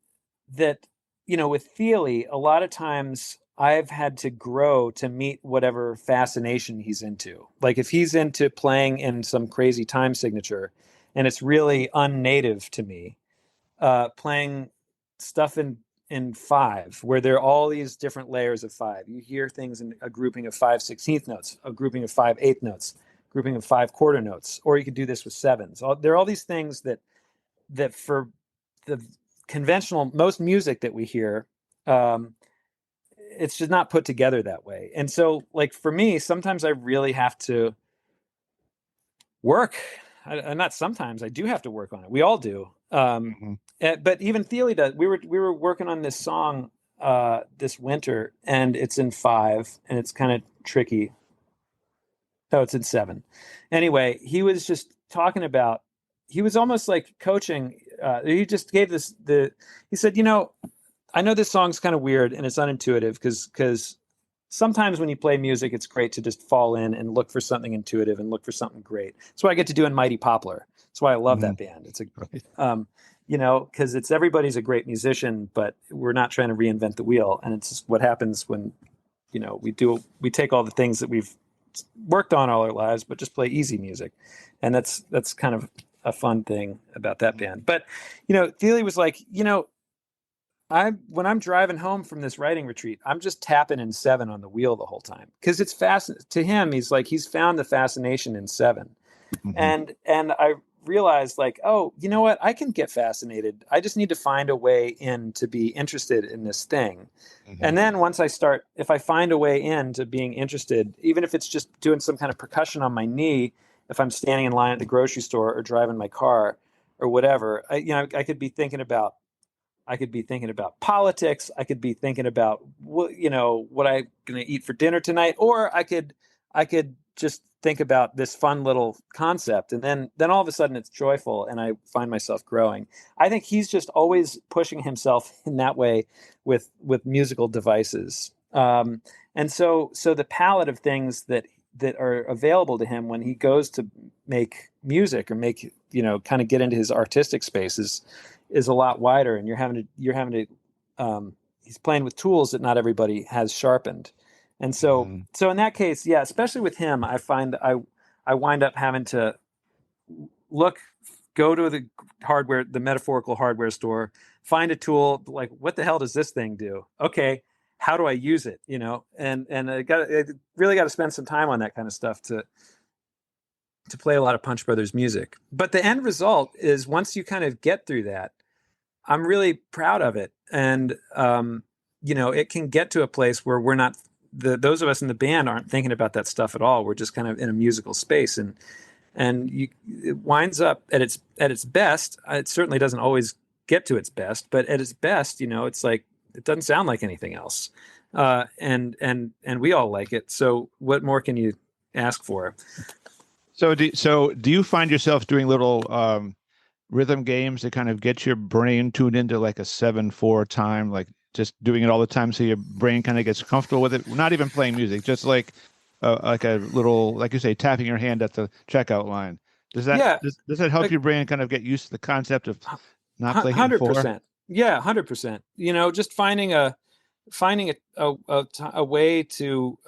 with Thile, a lot of times I've had to grow to meet whatever fascination he's into. Like if he's into playing in some crazy time signature and it's really unnative to me, playing stuff in 5 where there are all these different layers of 5. You hear things in a grouping of 5/16 notes, a grouping of 5/8 notes, grouping of 5 quarter notes, or you could do this with 7s. There are all these things that for the conventional, most music that we hear, it's just not put together that way. And so, like, for me, sometimes I really have to work. Not sometimes, I do have to work on it. We all do. But even Thile does. We were working on this song this winter, and it's in 5, and it's kind of tricky. No, it's in 7. Anyway, he was just talking about, he was almost like coaching. He just gave he said, I know this song's kind of weird and it's unintuitive because sometimes when you play music, it's great to just fall in and look for something intuitive and look for something great. That's what I get to do in Mighty Poplar. That's why I love that band. It's because it's everybody's a great musician, but we're not trying to reinvent the wheel. And it's just what happens when, we take all the things that we've worked on all our lives, but just play easy music. And that's kind of a fun thing about that band. But, Thile was like, when I'm driving home from this writing retreat, I'm just tapping in 7 on the wheel the whole time because it's fascinating to him. He's found the fascination in 7, and I realized oh, you know what? I can get fascinated. I just need to find a way in to be interested in this thing, and then once if I find a way in to being interested, even if it's just doing some kind of percussion on my knee, if I'm standing in line at the grocery store or driving my car or whatever, I could be thinking about politics. I could be thinking about what I'm going to eat for dinner tonight, or I could just think about this fun little concept, and then all of a sudden it's joyful, and I find myself growing. I think he's just always pushing himself in that way with musical devices, and so the palette of things that are available to him when he goes to make music or make kind of get into his artistic spaces is a lot wider, and you're having to he's playing with tools that not everybody has sharpened. And so in that case, yeah, especially with him, I find I wind up having to go to the metaphorical hardware store, find a tool, like, what the hell does this thing do? Okay, how do I use it? And I really got to spend some time on that kind of stuff to play a lot of Punch Brothers music. But the end result is, once you kind of get through that, I'm really proud of it. And, it can get to a place where we're not, those of us in the band aren't thinking about that stuff at all. We're just kind of in a musical space, and it winds up at its best. It certainly doesn't always get to its best, but at its best, it's like, it doesn't sound like anything else. And we all like it. So what more can you ask for? So do you find yourself doing little rhythm games to kind of get your brain tuned into like a 7/4 time, like just doing it all the time, so your brain kind of gets comfortable with it? Not even playing music, just like a little, like you say, tapping your hand at the checkout line. Does that help your brain kind of get used to the concept of not playing 100%? Yeah, 100%. Just finding a way to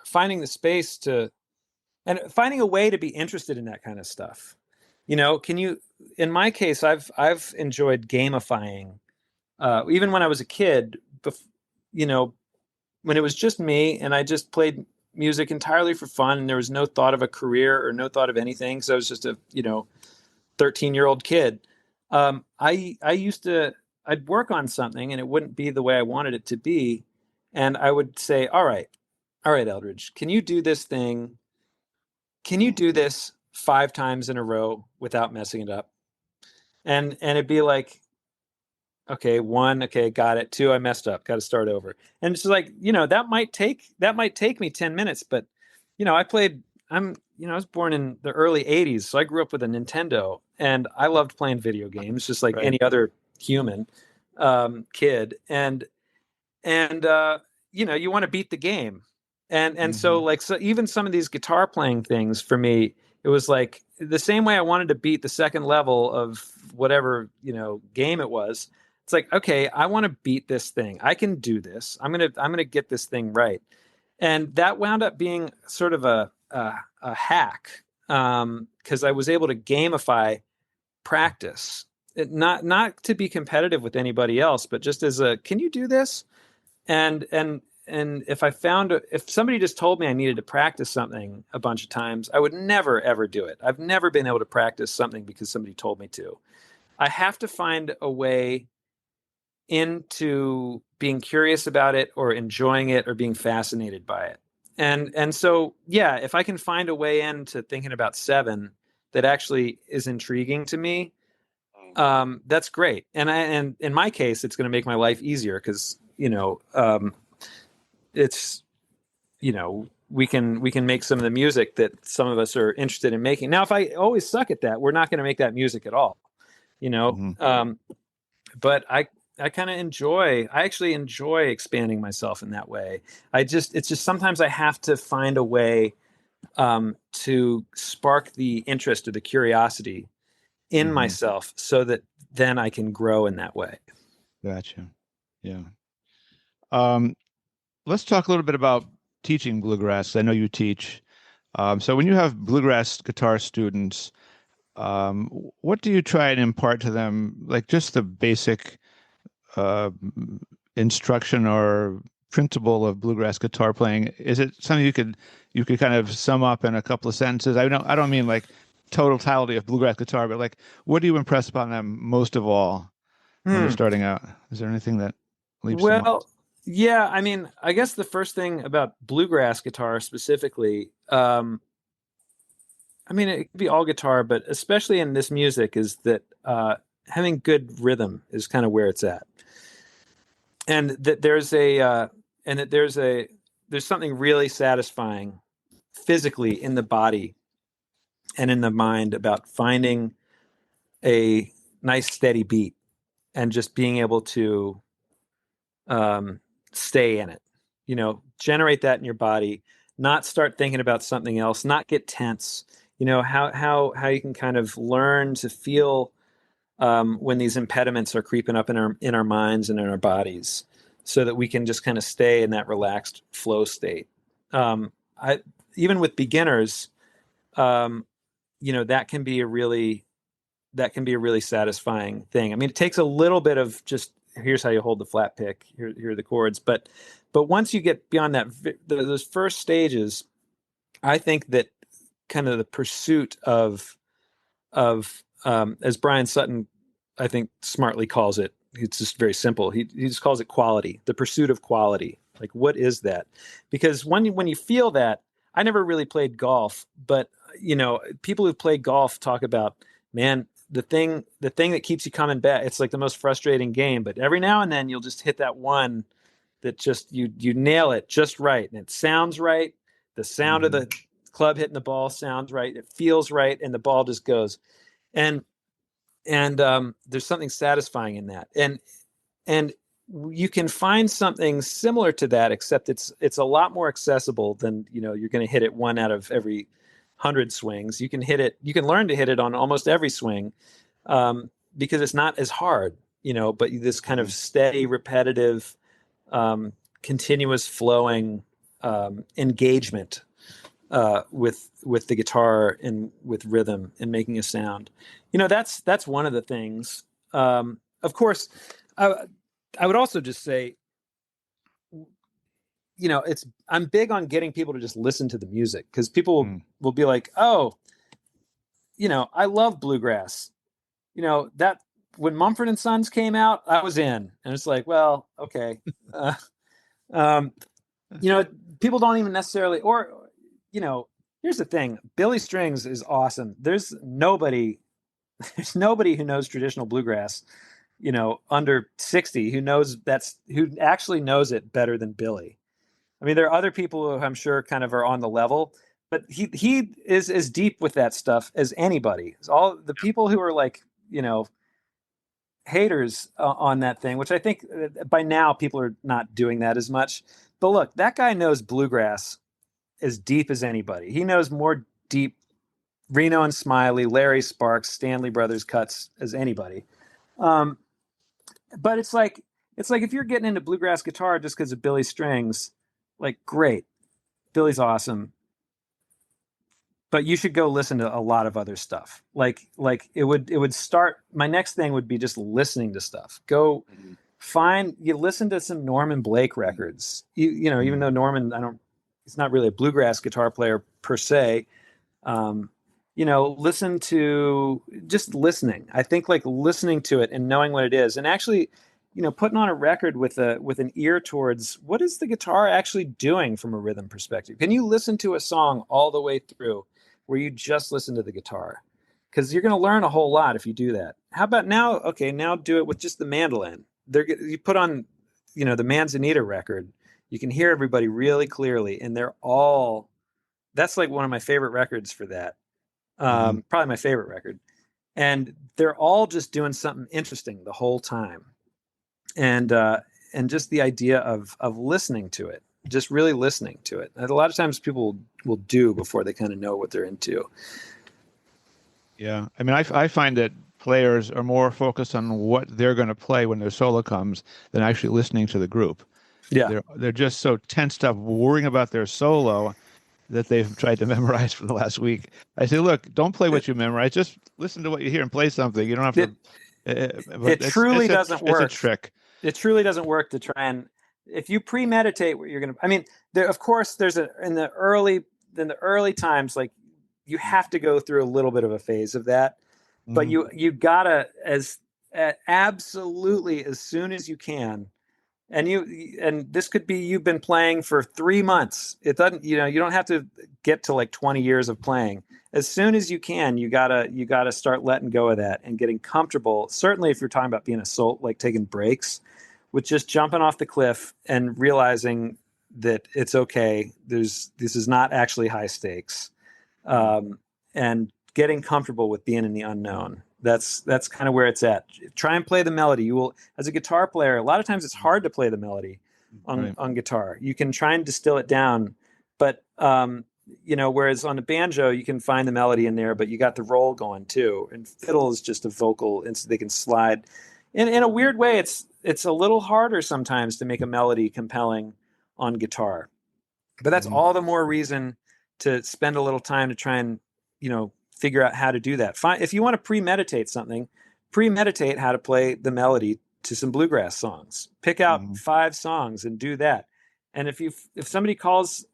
finding the space to, and finding a way to be interested in that kind of stuff. In my case, I've enjoyed gamifying, even when I was a kid, when it was just me and I just played music entirely for fun, and there was no thought of a career or no thought of anything. So I was just a, 13-year-old kid. I'd work on something and it wouldn't be the way I wanted it to be. And I would say, all right, Eldridge, can you do this thing? Can you do this 5 times in a row without messing it up? And it'd be like, okay, 1, okay, got it. 2, I messed up, got to start over. And it's like, that might take me 10 minutes, but I was born in the early 80s, so I grew up with a Nintendo, and I loved playing video games just like any other human kid. And you want to beat the game. And so even some of these guitar playing things, for me, it was like the same way I wanted to beat the second level of whatever, game it was. It's like, okay, I want to beat this thing. I can do this. I'm going to get this thing right. And that wound up being sort of a hack, because I was able to gamify practice, not to be competitive with anybody else, but just as can you do this? And if somebody just told me I needed to practice something a bunch of times, I would never, ever do it. I've never been able to practice something because somebody told me to. I have to find a way into being curious about it or enjoying it or being fascinated by it. And so, yeah, if I can find a way into thinking about 7 that actually is intriguing to me, that's great. And in my case, it's going to make my life easier because, it's, we can make some of the music that some of us are interested in making. Now, if I always suck at that, we're not going to make that music at all, but I actually enjoy expanding myself in that way. It's just sometimes I have to find a way to spark the interest or the curiosity in myself so that then I can grow in that way. Gotcha. Yeah. Let's talk a little bit about teaching bluegrass. I know you teach. So when you have bluegrass guitar students, what do you try and impart to them? Like just the basic instruction or principle of bluegrass guitar playing? Is it something you could kind of sum up in a couple of sentences? I don't mean like totality of bluegrass guitar, but like what do you impress upon them most of all when they're starting out? Is there anything that leaps to mind? Yeah, I mean, I guess the first thing about bluegrass guitar specifically, I mean, it could be all guitar, but especially in this music, is that having good rhythm is kind of where it's at, and that there's something really satisfying physically in the body and in the mind about finding a nice steady beat and just being able to stay in it, generate that in your body, not start thinking about something else, not get tense, how you can kind of learn to feel when these impediments are creeping up in our minds and in our bodies so that we can just kind of stay in that relaxed flow state. Even with beginners, that can be a really satisfying thing. I mean, it takes a little bit of just, here's how you hold the flat pick, here are the chords. But once you get beyond that, those first stages, I think that kind of the pursuit of as Brian Sutton, I think smartly calls it, it's just very simple. He just calls it quality, the pursuit of quality. Like, what is that? Because when you feel that, I never really played golf, but people who play golf talk about, man, the thing that keeps you coming back, it's like the most frustrating game, but every now and then you'll just hit that one that just you nail it just right, and it sounds right. The sound of the club hitting the ball sounds right. It feels right, and the ball just goes. And there's something satisfying in that. And you can find something similar to that, except it's a lot more accessible than you're going to hit it 1 out of every 100 swings. You can learn to hit it on almost every swing, because it's not as hard, but this kind of steady, repetitive, continuous flowing engagement with the guitar and with rhythm and making a sound. That's one of the things. Of course, I would also just say, I'm big on getting people to just listen to the music, because people will be like, oh, I love bluegrass. That when Mumford and Sons came out, I was in, and it's like, well, okay. People don't even necessarily, or, here's the thing. Billy Strings is awesome. There's nobody who knows traditional bluegrass, under 60 who actually knows it better than Billy. I mean, there are other people who I'm sure kind of are on the level, but he is as deep with that stuff as anybody. All the people who are like, haters on that thing, which I think by now people are not doing that as much. But look, that guy knows bluegrass as deep as anybody. He knows more deep Reno and Smiley, Larry Sparks, Stanley Brothers cuts as anybody. But it's like if you're getting into bluegrass guitar just because of Billy Strings, like, great, Billy's awesome, but you should go listen to a lot of other stuff. Like it would start. My next thing would be just listening to stuff. Go listen to some Norman Blake records. Even though Norman, he's not really a bluegrass guitar player per se. Listen to just listening. I think like listening to it and knowing what it is, and actually putting on a record with an ear towards what is the guitar actually doing from a rhythm perspective. Can you listen to a song all the way through where you just listen to the guitar? Because you're going to learn a whole lot if you do that. How about now? Okay, now do it with just the mandolin. You put on, the Manzanita record. You can hear everybody really clearly, and that's like one of my favorite records for that. Probably my favorite record. And they're all just doing something interesting the whole time. And just the idea of listening to it, just really listening to it. And a lot of times people will do before they kind of know what they're into. Yeah. I mean, I find that players are more focused on what they're going to play when their solo comes than actually listening to the group. Yeah. They're just so tensed up worrying about their solo that they've tried to memorize for the last week. I say, look, don't play what you memorize. Just listen to what you hear and play something. You don't have to. It truly doesn't work. It's a trick. It truly doesn't work to try and, if you premeditate what you're going to, I mean, of course, in the early times, like you have to go through a little bit of a phase of that, but you gotta absolutely as soon as you can. And this could be, you've been playing for 3 months. It doesn't, you don't have to get to like 20 years of playing. As soon as you can, you gotta start letting go of that and getting comfortable. Certainly if you're talking about being like taking breaks, with just jumping off the cliff and realizing that it's okay. This is not actually high stakes. And getting comfortable with being in the unknown. That's kind of where it's at. Try and play the melody. You will, as a guitar player, a lot of times it's hard to play the melody on guitar. You can try and distill it down, but whereas on the banjo you can find the melody in there, but you got the roll going too. And fiddle is just a vocal, and so they can slide. In a weird way, it's a little harder sometimes to make a melody compelling on guitar, but that's all the more reason to spend a little time to try and figure out how to do that. If you want to premeditate something, premeditate how to play the melody to some bluegrass songs. Pick out 5 songs and do that. And if somebody calls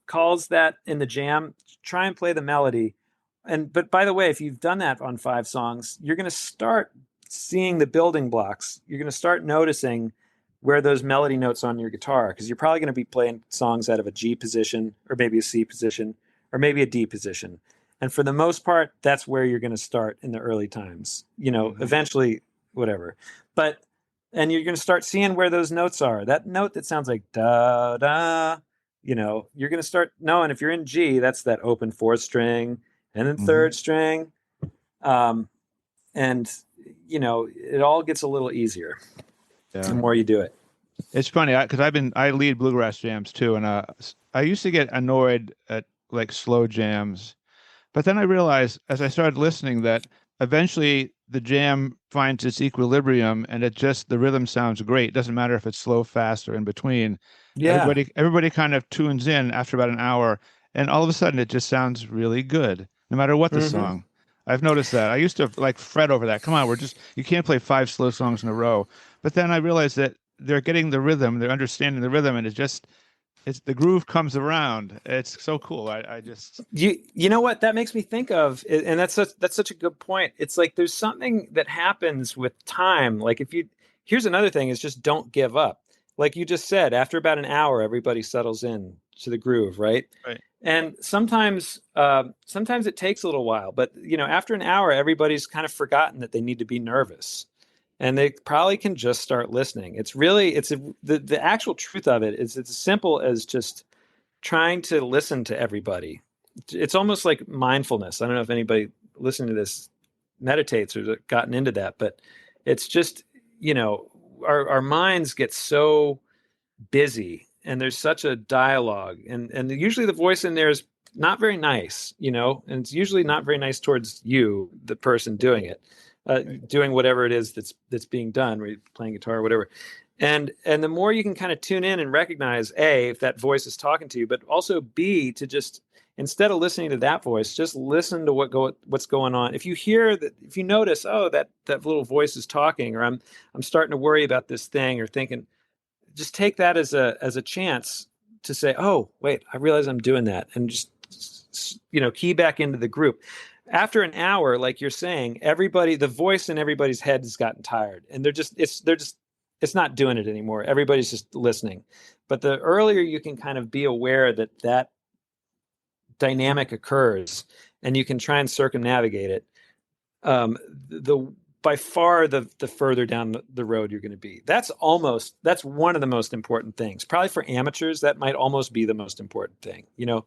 that in the jam, try and play the melody. But by the way, if you've done that on 5 songs, you're going to start seeing the building blocks. You're going to start noticing where those melody notes on your guitar, because you're probably going to be playing songs out of a G position, or maybe a C position, or maybe a D position. And for the most part, that's where you're going to start in the early times, eventually, whatever. And you're going to start seeing where those notes are. That note that sounds like da, da, you're going to start knowing if you're in G, that's that open 4th string and then 3rd string. And, it all gets a little easier the more you do it. It's funny because I lead bluegrass jams too. And I used to get annoyed at like slow jams. But then I realized as I started listening that eventually the jam finds its equilibrium and the rhythm sounds great. It doesn't matter if it's slow, fast, or in between. Yeah. Everybody kind of tunes in after about an hour, and all of a sudden it just sounds really good, no matter what the song. I've noticed that. I used to like fret over that. Come on, you can't play 5 slow songs in a row. But then I realized that they're getting the rhythm, they're understanding the rhythm, and it's the groove comes around. It's so cool. I just you know what that makes me think of, and that's such a good point. It's like there's something that happens with time. Like here's another thing is just don't give up. Like you just said, after about an hour, everybody settles in to the groove, right? Right. And sometimes it takes a little while, but after an hour, everybody's kind of forgotten that they need to be nervous. And they probably can just start listening. It's really, the actual truth of it is it's as simple as just trying to listen to everybody. It's almost like mindfulness. I don't know if anybody listening to this meditates or gotten into that, but it's just, our minds get so busy and there's such a dialogue and usually the voice in there is not very nice, and it's usually not very nice towards you, the person doing it. Doing whatever it is that's being done, right? Playing guitar or whatever. And the more you can kind of tune in and recognize, A, if that voice is talking to you, but also B, to just, instead of listening to that voice, just listen to what's going on. If you hear that, if you notice, oh, that little voice is talking, or I'm starting to worry about this thing or thinking, just take that as a chance to say, oh, wait, I realize I'm doing that. And just, key back into the group. After an hour, like you're saying, the voice in everybody's head has gotten tired, and they're just it's not doing it anymore. Everybody's just listening. But the earlier you can kind of be aware that that dynamic occurs and you can try and circumnavigate it, the by far the further down the road you're going to be. That's one of the most important things. Probably for amateurs, that might almost be the most important thing. You know,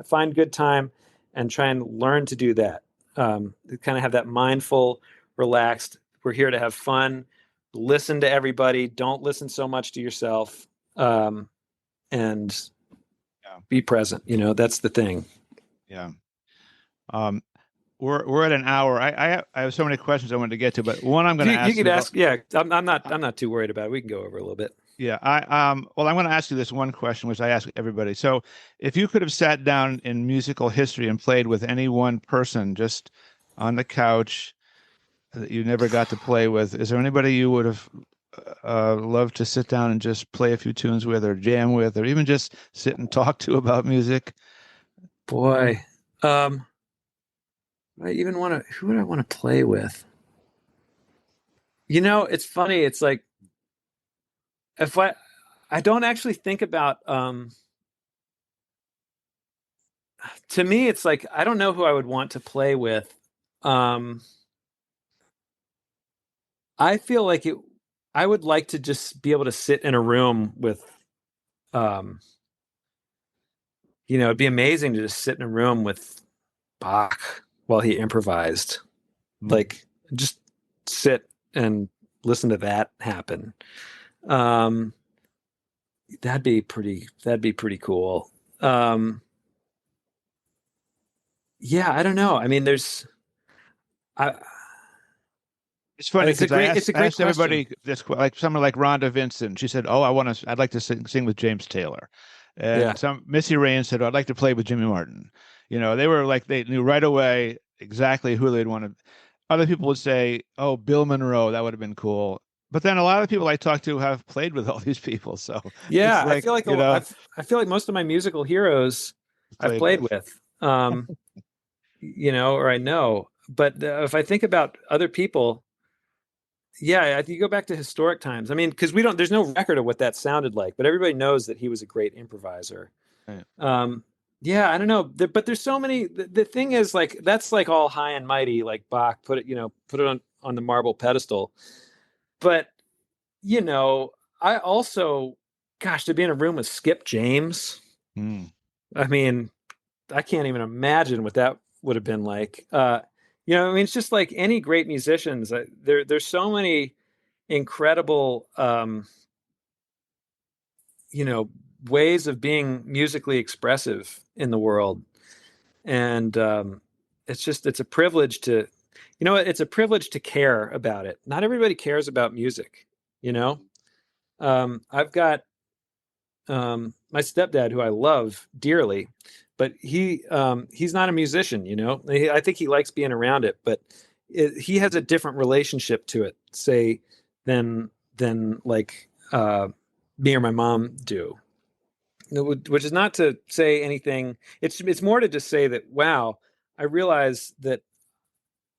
find good time and try and learn to do that. Kind of have that mindful, relaxed, we're here to have fun, listen to everybody, don't listen so much to yourself, and be present. You know, that's the thing. Yeah. We're at an hour. I have so many questions I wanted to get to, but one I'm going to ask you could ask. Yeah, I'm not too worried about it. We can go over a little bit. Yeah, well, I'm going to ask you this one question, which I ask everybody. So, if you could have sat down in musical history and played with any one person just on the couch that you never got to play with, is there anybody you would have loved to sit down and just play a few tunes with, or jam with, or even just sit and talk to about music? Boy, I even want to. Who would I want to play with? You know, it's funny. It's like if I don't actually think about. To me, it's like I don't know who I would want to play with. I feel like I would like to just be able to sit in a room with. You know, it'd be amazing to just sit in a room with Bach while he improvised. Like just sit and listen to that happen. That'd be pretty cool. Yeah, I don't know. I mean, it's funny because I it's a great asked everybody this, like someone like Rhonda Vincent. She said, "Oh, I'd like to sing with James Taylor," and Missy Rain said, "Oh, I'd like to play with Jimmy Martin." You know, they were like they knew right away exactly who they'd want to. Other people would say, "Oh, Bill Monroe, that would have been cool." But then a lot of the people I talk to have played with all these people, so yeah, it's like, I feel like I feel like most of my musical heroes I've played with. You know, or I know. But if I think about other people, yeah, you go back to historic times. I mean, because there's no record of what that sounded like, but everybody knows that he was a great improviser. Right. Yeah, I don't know, but there's so many. The thing is, like, that's like all high and mighty, like Bach put it on the marble pedestal. But you know, I also, gosh, to be in a room with Skip James. I mean, I can't even imagine what that would have been like. You know, I mean, it's just like any great musicians. There's so many incredible, you know, ways of being musically expressive in the world, and it's a privilege to, you know, it's a privilege to care about it. Not everybody cares about music, you know. I've got my stepdad, who I love dearly, but he's not a musician, you know. I think he likes being around it, but he has a different relationship to it, say, than like me or my mom do. Which is not to say anything. It's more to just say that, wow, I realize that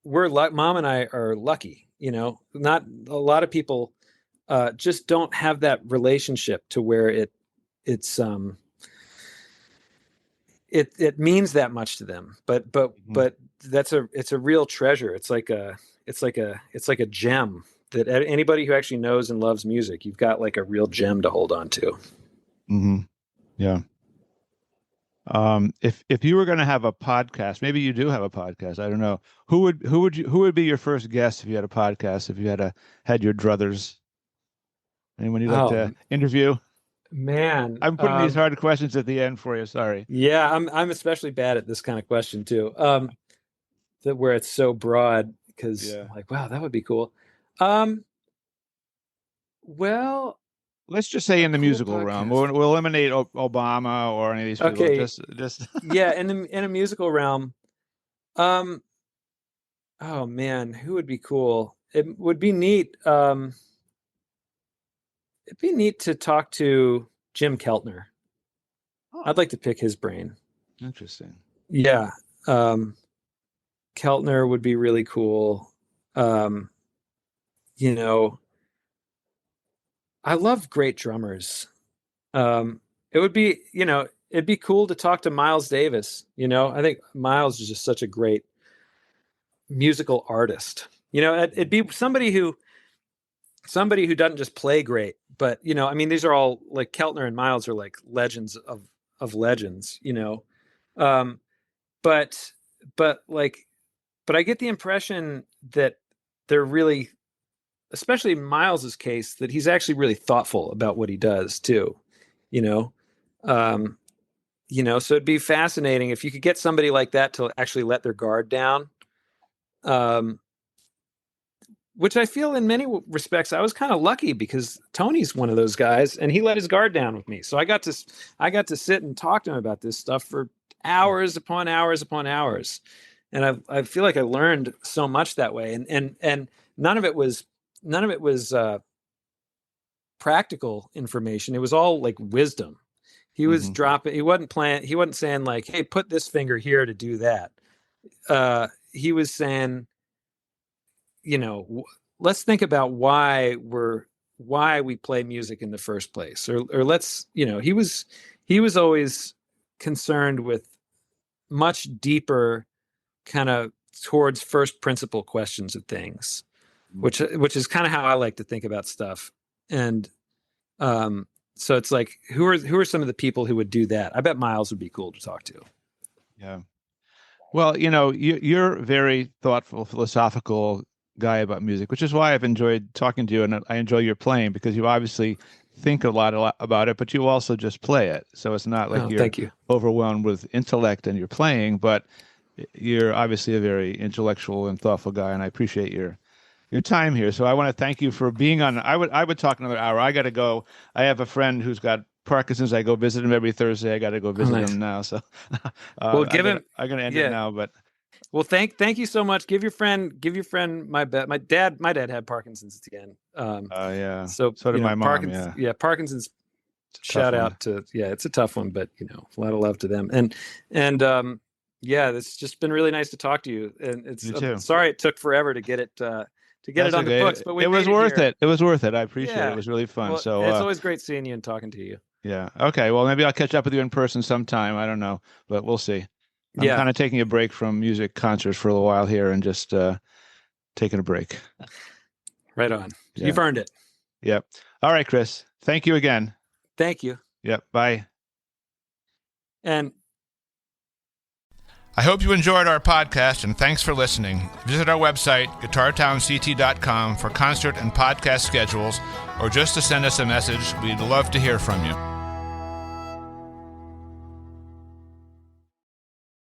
mom and I are lucky. You know, not a lot of people just don't have that relationship to where it's it means that much to them. But it's a real treasure. It's like a gem that anybody who actually knows and loves music, you've got like a real gem to hold on to. Mm-hmm. Yeah. If you were going to have a podcast, maybe you do have a podcast. I don't know. Who would be your first guest if you had a podcast? If you had your druthers, anyone you'd like to interview? Man, I'm putting these hard questions at the end for you. Sorry. Yeah, I'm especially bad at this kind of question too. That where it's so broad, because I'm like, wow, that would be cool. Well, let's just say in the musical realm. We'll eliminate Obama or any of these people. Okay. Just Yeah, in a musical realm. Oh man, who would be cool? It would be neat. It'd be neat to talk to Jim Keltner. I'd like to pick his brain. Interesting. Yeah. Keltner would be really cool. You know, I love great drummers. It would be, it'd be cool to talk to Miles Davis. I think Miles is just such a great musical artist. It'd be somebody who doesn't just play great, but these are all like Keltner and Miles are like legends of legends. But I get the impression that they're really, especially in Miles's case, that he's actually really thoughtful about what he does too. So it'd be fascinating if you could get somebody like that to actually let their guard down. Which I feel in many respects, I was kind of lucky because Tony's one of those guys and he let his guard down with me. So I got to sit and talk to him about this stuff for hours upon hours upon hours. And I feel like I learned so much that way. And none of it was practical information. It was all like wisdom. He was dropping, he wasn't saying like, hey, put this finger here to do that. He was saying, let's think about why we play music in the first place, or let's, he was always concerned with much deeper kind of towards first principle questions of things, which is kind of how I like to think about stuff. And, so it's like, who are some of the people who would do that? I bet Miles would be cool to talk to. Yeah. Well, you're a very thoughtful, philosophical guy about music, which is why I've enjoyed talking to you, and I enjoy your playing because you obviously think a lot about it, but you also just play it. So it's not like you're overwhelmed with intellect and you're playing, but you're obviously a very intellectual and thoughtful guy, and I appreciate your time here. So I want to thank you for being on. I would talk another hour. I got to go. I have a friend who's got Parkinson's. I go visit him every Thursday. I got to go visit him now. So well, I'm going to end it now, but. Well, thank you so much. Give your friend my bet. My dad had Parkinson's again. Yeah. So did my mom. Yeah. Parkinson's. Shout out to it's a tough one, but a lot of love to them. And it's just been really nice to talk to you. And it's sorry it took forever to get it on the books, but it was worth it. It was worth it. I appreciate it. It was really fun. Well, so it's always great seeing you and talking to you. Yeah. Okay. Well, maybe I'll catch up with you in person sometime. I don't know, but we'll see. I'm kind of taking a break from music concerts for a little while here and just taking a break. Right on. Yeah. You've earned it. Yep. All right, Chris. Thank you again. Thank you. Yep. Bye. And I hope you enjoyed our podcast, and thanks for listening. Visit our website, guitartownct.com, for concert and podcast schedules, or just to send us a message. We'd love to hear from you.